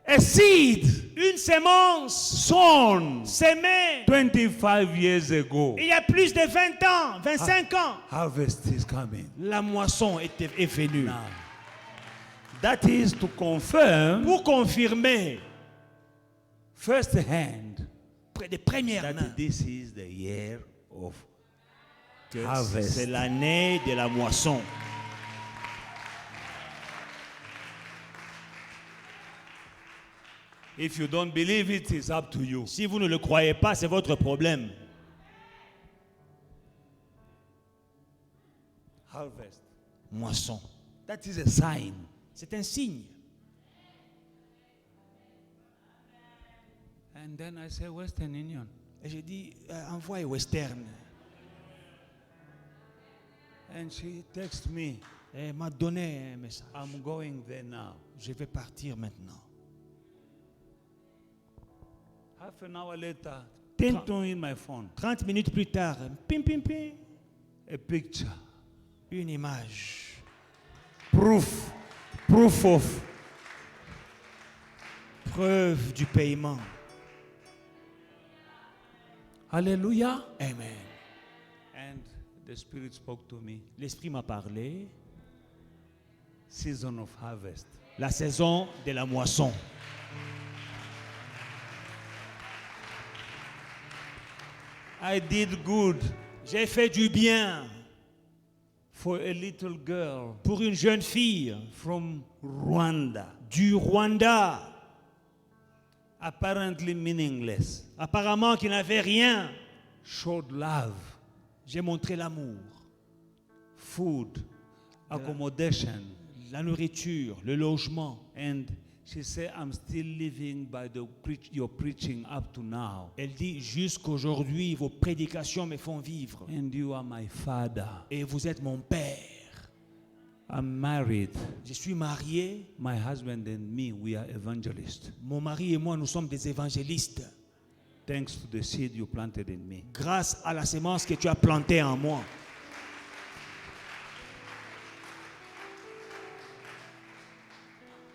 A seed Une sémence sown sémée 25 years ago. il y a plus de 20 ans, 25 ans. Harvest is coming La moisson est venue. now. That is to confirm Pour confirmer firsthand de première main that this is the year of que harvest. c'est l'année de la moisson. If you don't believe it, it's up to you. Si vous ne le croyez pas, c'est votre problème. Harvest. Moisson. That is a sign. C'est un signe. And then I say, Western Union. Et j'ai dit, envoie Western. And she texted me, Et elle m'a donné un message. I'm going there now. Je vais partir maintenant. Half an hour later, ting-tung in my phone, 30 minutes plus tard, pim, pim, pim, a picture. une image. Proof of Preuve du paiement. hallelujah. Amen. And the Spirit spoke to me. L'Esprit m'a parlé. Season of harvest. La saison de la moisson. I did good J'ai fait du bien for a little girl pour une jeune fille from Rwanda. du Rwanda, Apparently meaningless. apparemment qui n'avait rien. Showed love, J'ai montré l'amour, food, accommodation. la nourriture, le logement. And she said, I'm still living by your preaching up to now. Elle dit, jusqu'aujourd'hui, vos prédications me font vivre. And you are my father. Et vous êtes mon père. I'm married. Je suis marié. My husband and me, we are evangelists. Mon mari et moi, nous sommes des évangélistes. Thanks to the seed you planted in me. Grâce à la semence que tu as plantée en moi.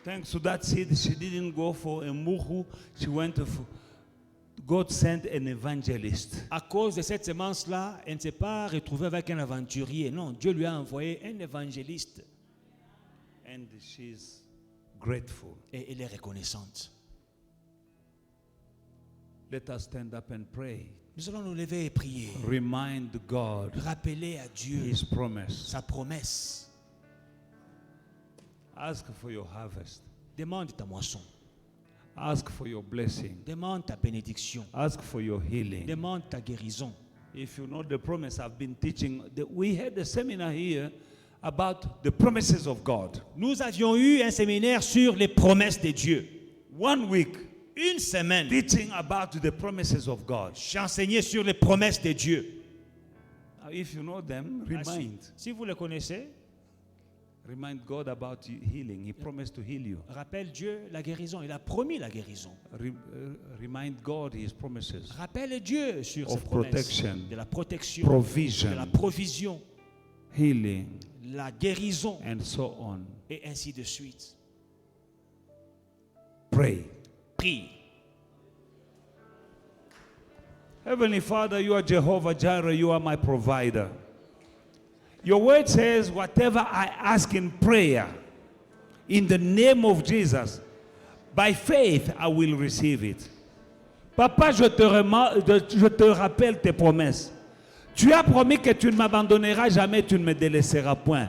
Thanks to that seed, she didn't go for a muhu. She went for. God sent an evangelist. À cause de cette semence-là, elle ne s'est pas retrouvée avec un aventurier. Non, Dieu lui a envoyé un évangéliste. And she's grateful. Et elle est reconnaissante. Let us stand up and pray. Nous allons nous lever et prier. Remind God Rappeler à Dieu His promise. sa promesse. Ask for your harvest. Demande ta moisson. Ask for your blessing. Demande ta bénédiction. Ask for your healing. Demande ta guérison. If you know the promise I've been teaching, we had a seminar here about the promises of God. Nous avions eu un séminaire sur les promesses de Dieu. 1 week Une semaine, teaching about the promises of God. j'ai enseigné sur les promesses de Dieu. Now, if you know them, Ah, si, remind. si vous les connaissez, Remind God about healing. He promised to heal you. Rappelle Dieu la guérison. Il a promis la guérison. Remind God His promises. Rappelle Dieu sur Of ses promesses. protection, De la protection, provision, de la provision, healing, la guérison, and so on. et ainsi de suite. Pray. Prie. Heavenly Father, you are Jehovah Jireh, you are my provider. Your word says, whatever I ask in prayer, in the name of Jesus, by faith I will receive it. Papa, je te rappelle tes promesses. Tu as promis que tu ne m'abandonneras jamais, tu ne me délaisseras point.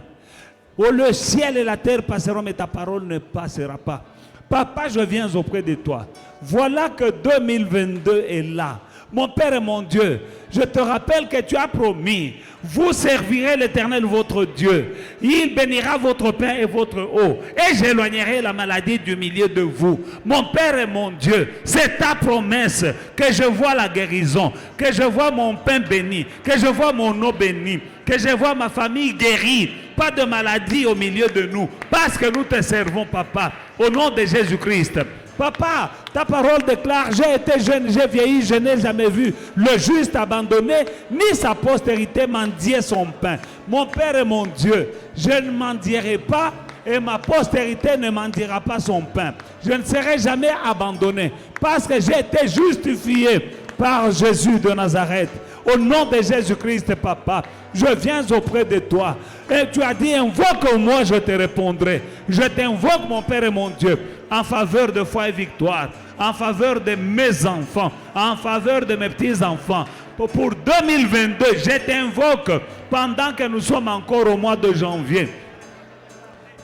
Oh, le ciel et la terre passeront, mais ta parole ne passera pas. Papa, je viens auprès de toi. Voilà que 2022 est là. Mon Père et mon Dieu, je te rappelle que tu as promis, vous servirez l'Éternel votre Dieu. Il bénira votre pain et votre eau. Et j'éloignerai la maladie du milieu de vous. Mon Père et mon Dieu, c'est ta promesse que je vois la guérison, que je vois mon pain béni, que je vois mon eau bénie, que je vois ma famille guérie. Pas de maladie au milieu de nous, parce que nous te servons, Papa, au nom de Jésus-Christ. Papa, ta parole déclare, j'ai été jeune, j'ai vieilli, je n'ai jamais vu le juste abandonné, ni sa postérité mendier son pain. Mon Père et mon Dieu, je ne mendierai pas et ma postérité ne mendiera pas son pain. Je ne serai jamais abandonné parce que j'ai été justifié par Jésus de Nazareth. Au nom de Jésus-Christ, Papa, je viens auprès de toi. Et tu as dit, invoque-moi, je te répondrai. Je t'invoque, mon Père et mon Dieu, en faveur de foi et victoire, en faveur de mes enfants, en faveur de mes petits-enfants. Pour 2022, je t'invoque pendant que nous sommes encore au mois de janvier.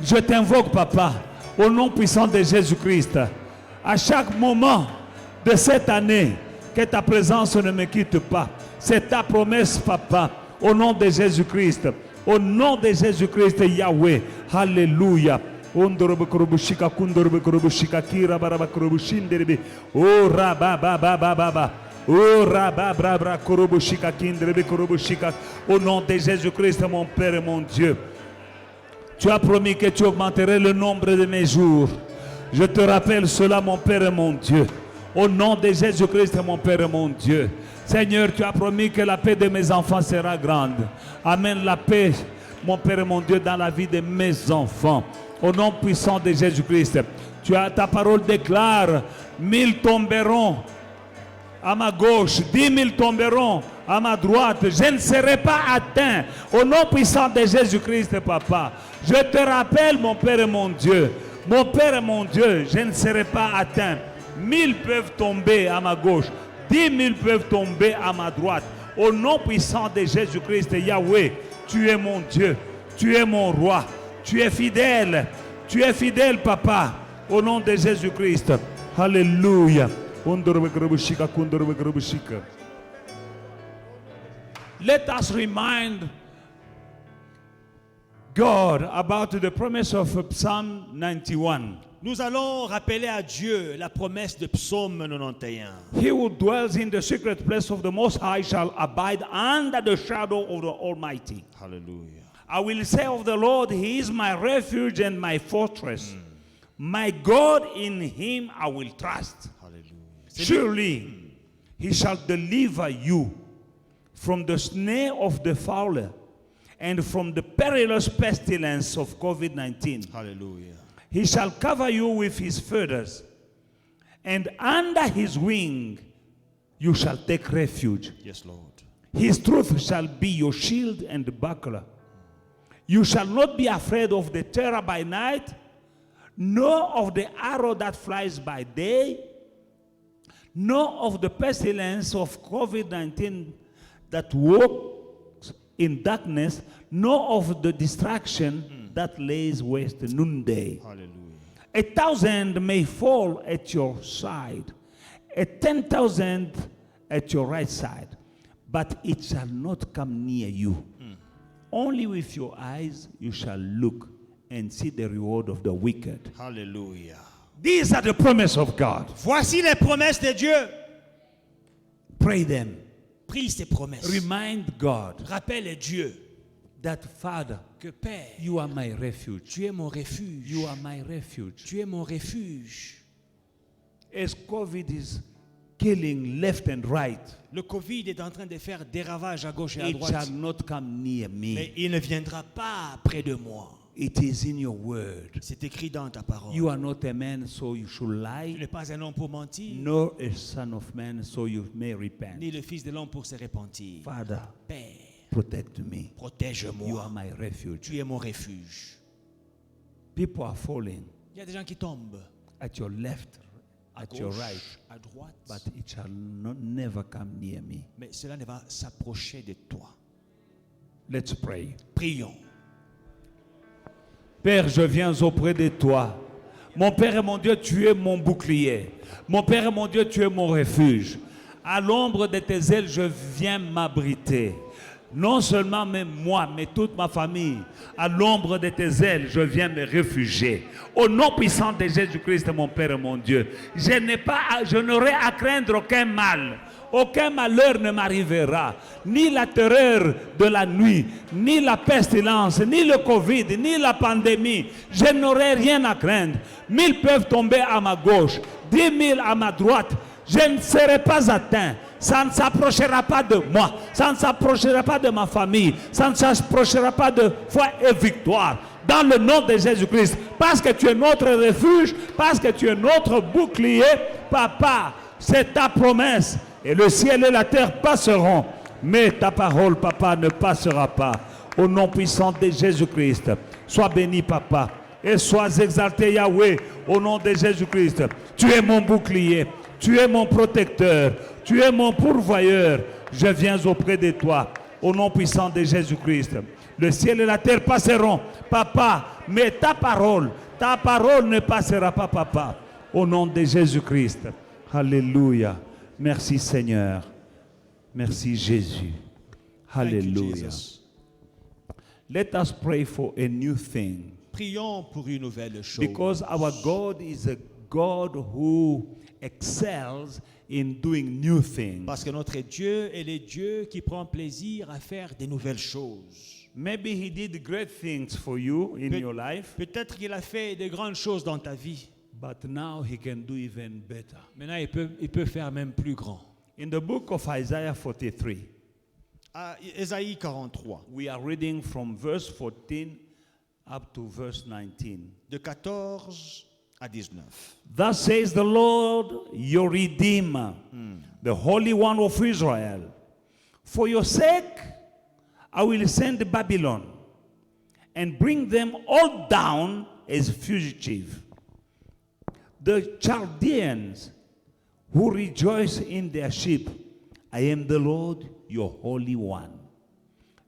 Je t'invoque, Papa, au nom puissant de Jésus-Christ. À chaque moment de cette année, que ta présence ne me quitte pas. C'est ta promesse, Papa, au nom de Jésus-Christ. Au nom de Jésus-Christ, Yahweh. Alléluia. Oh rabababababa. Oh rabababra korobushika kindrebe korobushika. Au nom de Jésus-Christ, mon Père et mon Dieu. Tu as promis que tu augmenterais le nombre de mes jours. Je te rappelle cela, mon Père et mon Dieu. Au nom de Jésus-Christ, mon Père et mon Dieu. Seigneur, tu as promis que la paix de mes enfants sera grande. Amène la paix, mon Père et mon Dieu, dans la vie de mes enfants. Au nom puissant de Jésus-Christ. Ta parole déclare, 1000 tomberont à ma gauche, 10 000 tomberont à ma droite. Je ne serai pas atteint. Au nom puissant de Jésus-Christ, Papa. Je te rappelle, mon Père et mon Dieu. Mon Père et mon Dieu, je ne serai pas atteint. 1000 peuvent tomber à ma gauche. 10 000 peuvent tomber à ma droite. Au nom puissant de Jésus-Christ, Yahweh, tu es mon Dieu. Tu es mon roi. Tu es fidèle. Tu es fidèle, Papa. Au nom de Jésus-Christ. Alléluia. Let us remind God about the promise of Psalm 91. Nous allons rappeler à Dieu la promesse de Psaume 91. He who dwells in the secret place of the Most High shall abide under the shadow of the Almighty. Hallelujah. I will say of the Lord, He is my refuge and my fortress. My God, in Him I will trust. Hallelujah. Surely He shall deliver you from the snare of the fowler and from the perilous pestilence of COVID-19. Hallelujah. He shall cover you with His feathers, and under His wing you shall take refuge. Yes, Lord. His truth shall be your shield and buckler. You shall not be afraid of the terror by night, nor of the arrow that flies by day, nor of the pestilence of COVID-19 that walks in darkness, nor of the distraction that lays waste noonday. Hallelujah. 1,000 may fall at your side, 10,000 at your right side, but it shall not come near you. Only with your eyes you shall look and see the reward of the wicked. Hallelujah. These are the promises of God. Voici les promesses de Dieu. Pray them. Prie ces promesses. Remind God. Rappelle Dieu. that Father, que Père, you are my refuge. tu es mon refuge. You are my refuge. Tu es mon refuge. As COVID is killing left and right, Le Covid est en train de faire des ravages à gauche et à it droite. shall not come near Mais me. il ne viendra pas près de moi. It is in your word. C'est écrit dans ta parole. You are not a man, so you should Tu lie, n'es pas un homme pour mentir, nor a son of man, so you may repent. ni le fils de l'homme pour se repentir. Father, Père, protect me. You are protège-moi. my refuge. Tu es mon refuge. People are falling Il y a des gens qui tombent at your left, à at your gauche, right, à droite, but it shall not, never come near me. mais cela ne va s'approcher de toi. Let's pray. Prions. Père, je viens auprès de toi. Mon Père et mon Dieu, tu es mon bouclier. Mon Père et mon Dieu, tu es mon refuge. À l'ombre de tes ailes, je viens m'abriter. Non seulement même moi, mais toute ma famille. À l'ombre de tes ailes, je viens me réfugier. Au nom puissant de Jésus-Christ, mon Père et mon Dieu, je n'aurai à craindre aucun mal. Aucun malheur ne m'arrivera, ni la terreur de la nuit, ni la pestilence, ni le Covid, ni la pandémie. Je n'aurai rien à craindre. 1000 peuvent tomber à ma gauche, 10 000 à ma droite. Je ne serai pas atteint. Ça ne s'approchera pas de moi. Ça ne s'approchera pas de ma famille. Ça ne s'approchera pas de foi et victoire. Dans le nom de Jésus-Christ. Parce que tu es notre refuge, parce que tu es notre bouclier, Papa, c'est ta promesse. Et le ciel et la terre passeront, mais ta parole, Papa, ne passera pas. Au nom puissant de Jésus-Christ, sois béni, Papa, et sois exalté, Yahweh, au nom de Jésus-Christ. Tu es mon bouclier, tu es mon protecteur, tu es mon pourvoyeur. Je viens auprès de toi, au nom puissant de Jésus-Christ. Le ciel et la terre passeront, Papa, mais ta parole ne passera pas, Papa, au nom de Jésus-Christ. Alléluia. Merci Seigneur. Merci Jésus. Thank you, Hallelujah. Jesus. Let us pray for a new thing. Prions pour une nouvelle chose. Because our God is a God who excels in doing new things. Parce que notre Dieu est le Dieu qui prend plaisir à faire des nouvelles choses. Maybe He did great things for you in your life, Peut-être qu'il a fait de grandes choses dans ta vie. but now He can do even better. Maintenant, il peut faire même plus grand. In the book of Isaiah 43, À Ésaïe 43, we are reading from verse 14 up to verse 19. de 14 à 19. Thus says the Lord, your Redeemer, the Holy One of Israel. For your sake, I will send Babylon and bring them all down as fugitive. The Chaldeans who rejoice in their sheep, I am the Lord, your Holy One,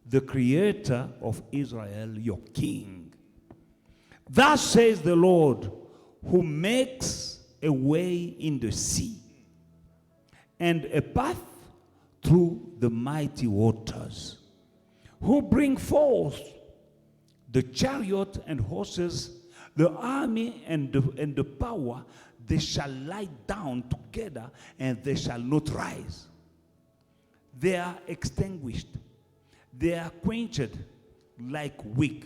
the Creator of Israel, your King. Thus says the Lord, who makes a way in the sea and a path through the mighty waters, who bring forth the chariot and horses, the army and the power. They shall lie down together and they shall not rise. They are extinguished. They are quenched like wick.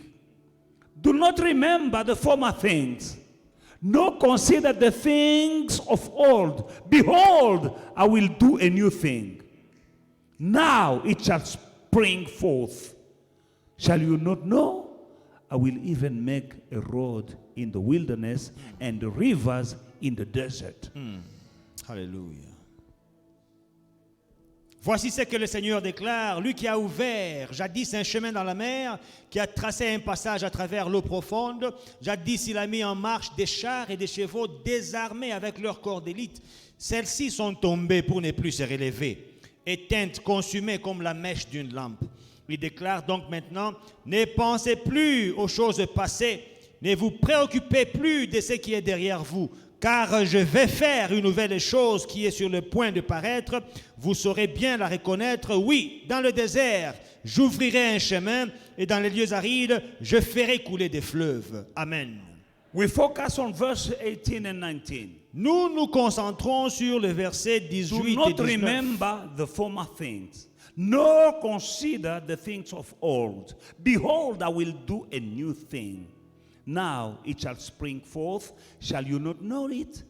Do not remember the former things, nor consider the things of old. Behold, I will do a new thing. Now it shall spring forth. Shall you not know? I will even make a road in the wilderness and rivers in the desert. Alléluia. Voici ce que le Seigneur déclare, lui qui a ouvert jadis un chemin dans la mer, qui a tracé un passage à travers l'eau profonde. Jadis, il a mis en marche des chars et des chevaux désarmés avec leurs corps d'élite. Celles-ci sont tombées pour ne plus se relever, éteintes, consumées comme la mèche d'une lampe. Il déclare donc maintenant, ne pensez plus aux choses passées, ne vous préoccupez plus de ce qui est derrière vous, car je vais faire une nouvelle chose qui est sur le point de paraître. Vous saurez bien la reconnaître. Oui, dans le désert, j'ouvrirai un chemin et dans les lieux arides, je ferai couler des fleuves. Amen. We focus on verse 18 and 19. Nous nous concentrons sur le verset Do 18 et not 19. remember the former things, nor consider the things of old. Behold, I will do a new thing. Now it shall spring forth. Shall you not know it?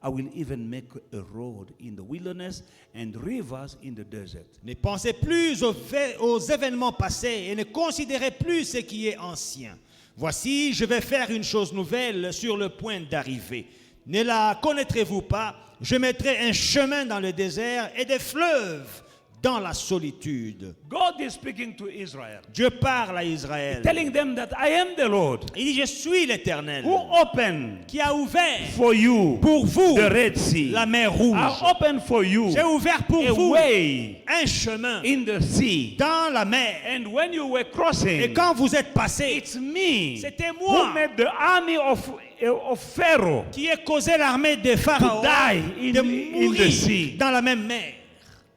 I will even make a road in the wilderness and rivers in the desert. Ne pensez plus aux événements passés et ne considérez plus ce qui est ancien. Voici, je vais faire une chose nouvelle sur le point d'arriver. Ne la connaîtrez-vous pas? Je mettrai un chemin dans le désert et des fleuves dans la solitude. God is speaking to Israel, Dieu parle à Israël. telling them that I am the Lord Il dit, je suis l'Éternel who opened qui a ouvert for you pour vous the Red Sea. la mer Rouge. I opened for you J'ai ouvert pour a vous way un chemin in the sea. dans la mer. And when you were Et crossing, quand vous êtes passé, it's me c'était who moi made the army of Pharaoh qui ai causé l'armée des pharaons to die in de the mourir sea. dans la même mer.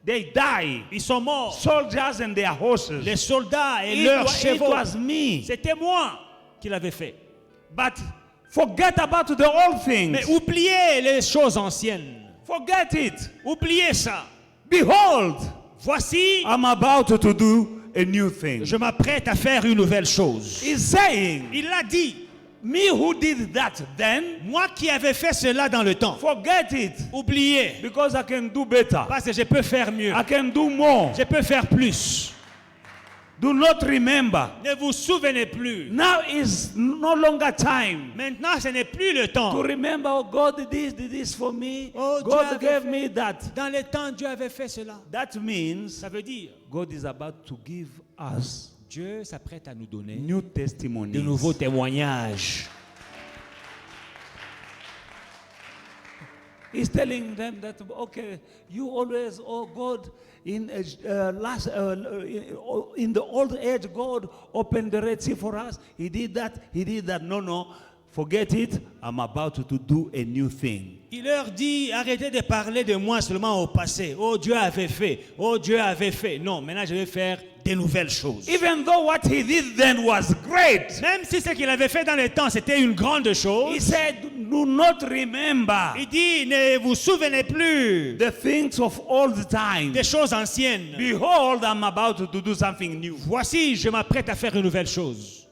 They die. Ils sont morts. Soldiers and their horses. Les soldats et It leurs was, it chevaux. was me. C'était moi qui l'avais fait. But forget about the old things. Mais oubliez les choses anciennes. Forget it. Oubliez ça. Behold, Voici, I'm about to do a new thing. je m'apprête à faire une nouvelle chose. He's saying, Il l'a dit. me who did that then, Moi qui avais fait cela dans le temps. forget it. Oubliez. Because I can do better. Parce que je peux faire mieux. I can do more. Je peux faire plus. Do not remember. Ne vous souvenez plus. Now is no longer time Maintenant, ce n'est plus le to temps. remember, oh, God did this for me. Oh, Dieu God avait gave fait- me that. Dans le temps, Dieu avait fait cela. That means Ça veut dire, God is about to give us Dieu s'apprête à nous donner new testimonies. de nouveaux témoignages. He's telling them that, okay, you always, oh God, in the old age, God opened the Red Sea for us. He did that. He did that. No, forget it. I'm about to do a new thing. Il leur dit, arrêtez de parler de moi seulement au passé. Oh, Dieu avait fait. Oh, Dieu avait fait. Non, maintenant je vais faire de nouvelles choses. Even though what he did then was great, Même si ce qu'il avait fait dans le temps, c'était une grande he chose. said, do not remember Il dit, ne vous souvenez plus the things of old time. des choses anciennes. Behold, I'm about to do something new. Voici, je m'apprête à faire une nouvelle chose.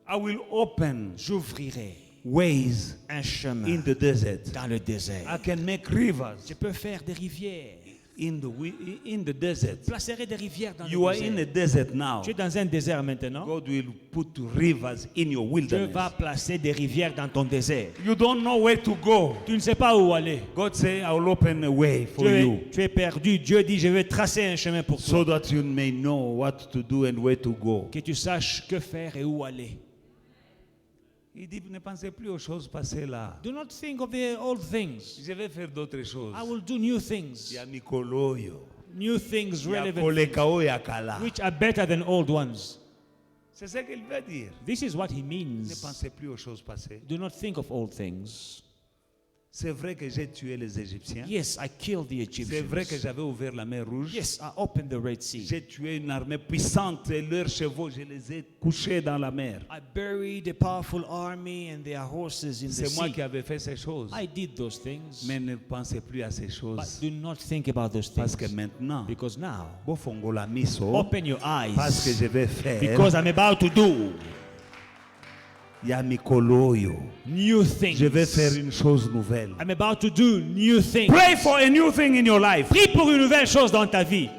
I will open J'ouvrirai ways un chemin in the desert. dans le désert. I can make rivers Je peux faire des rivières. in the desert. Placerai des rivières dans You le are in a désert. desert now. Tu es dans un désert maintenant. God will put rivers in your Dieu wilderness. va placer des rivières dans ton désert. You don't know where to go. Tu ne sais pas où aller. God say, I will open a way for you Tu es perdu. Dieu dit, je vais tracer un chemin pour toi. so that you may know what to do and where to go. Que tu saches que faire et où aller. Il dit, ne pensez plus aux choses passées là. Do not think of the old things. Je vais faire d'autres choses. I will do new things. Ya mikoloyo. New things Ya relevant, kolekao ya kala. which are better than old ones. C'est ce qu'il veut dire. This is what he Ne means. pensez plus aux choses passées. Do not think of old things. C'est vrai que j'ai tué les Égyptiens. Yes, I killed the C'est vrai que Egyptians. j'avais ouvert la mer Rouge. Yes, I opened the Red Sea. J'ai tué une armée puissante et leurs chevaux, je les ai couchés dans la mer. I buried a powerful army and their horses in the C'est moi sea. qui avais fait ces choses. I did those things. Mais ne pensez plus à ces But choses. do not think about those Parce que things. maintenant, Because now, bofongola miso, open your parce que eyes. je vais faire Because I'm about to do ya mikoloyo. new Je vais faire things. une chose nouvelle. I'm about to do new things. Pray for a new thing in your life. Prie pour une nouvelle chose dans ta vie.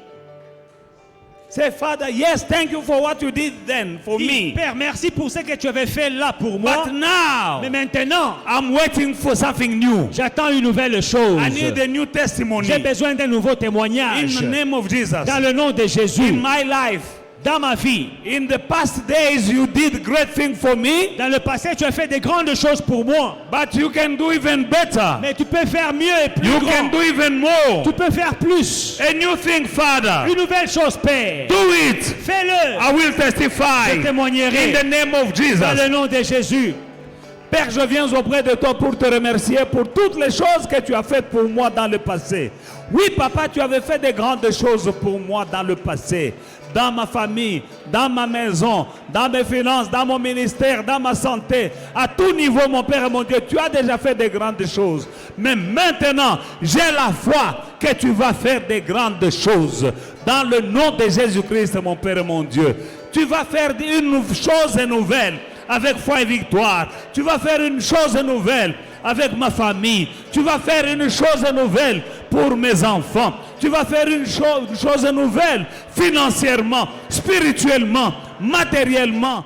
Say, Father, yes, thank you for what you did then for Dis, me. Père, merci pour ce que tu avais fait là pour moi. But now, Mais maintenant, I'm waiting for something new. j'attends une nouvelle chose. I need a new testimony. J'ai besoin d'un nouveau In témoignage. the name of Jesus. Dans le nom de In Jésus. my life, Dans ma vie. in the past days, you did great things for me, Dans le passé, tu as fait des grandes choses pour moi. but you can do even better. Mais tu peux faire mieux et plus You grand. can do even more. Tu peux faire plus. A new thing, Father. Une nouvelle chose, Père. Do it. Fais-le. I will Je testify. témoignerai. In the name of Dans le Jesus. nom de Jésus. Père, je viens auprès de toi pour te remercier pour toutes les choses que tu as faites pour moi dans le passé. Oui, papa, tu avais fait des grandes choses pour moi dans le passé. Dans ma famille, dans ma maison, dans mes finances, dans mon ministère, dans ma santé. À tout niveau, mon Père et mon Dieu, tu as déjà fait des grandes choses. Mais maintenant, j'ai la foi que tu vas faire des grandes choses. Dans le nom de Jésus-Christ, mon Père et mon Dieu. Tu vas faire une chose nouvelle avec foi et victoire. Tu vas faire une chose nouvelle avec ma famille. Tu vas faire une chose nouvelle pour mes enfants. Tu vas faire une chose nouvelle financièrement, spirituellement, matériellement.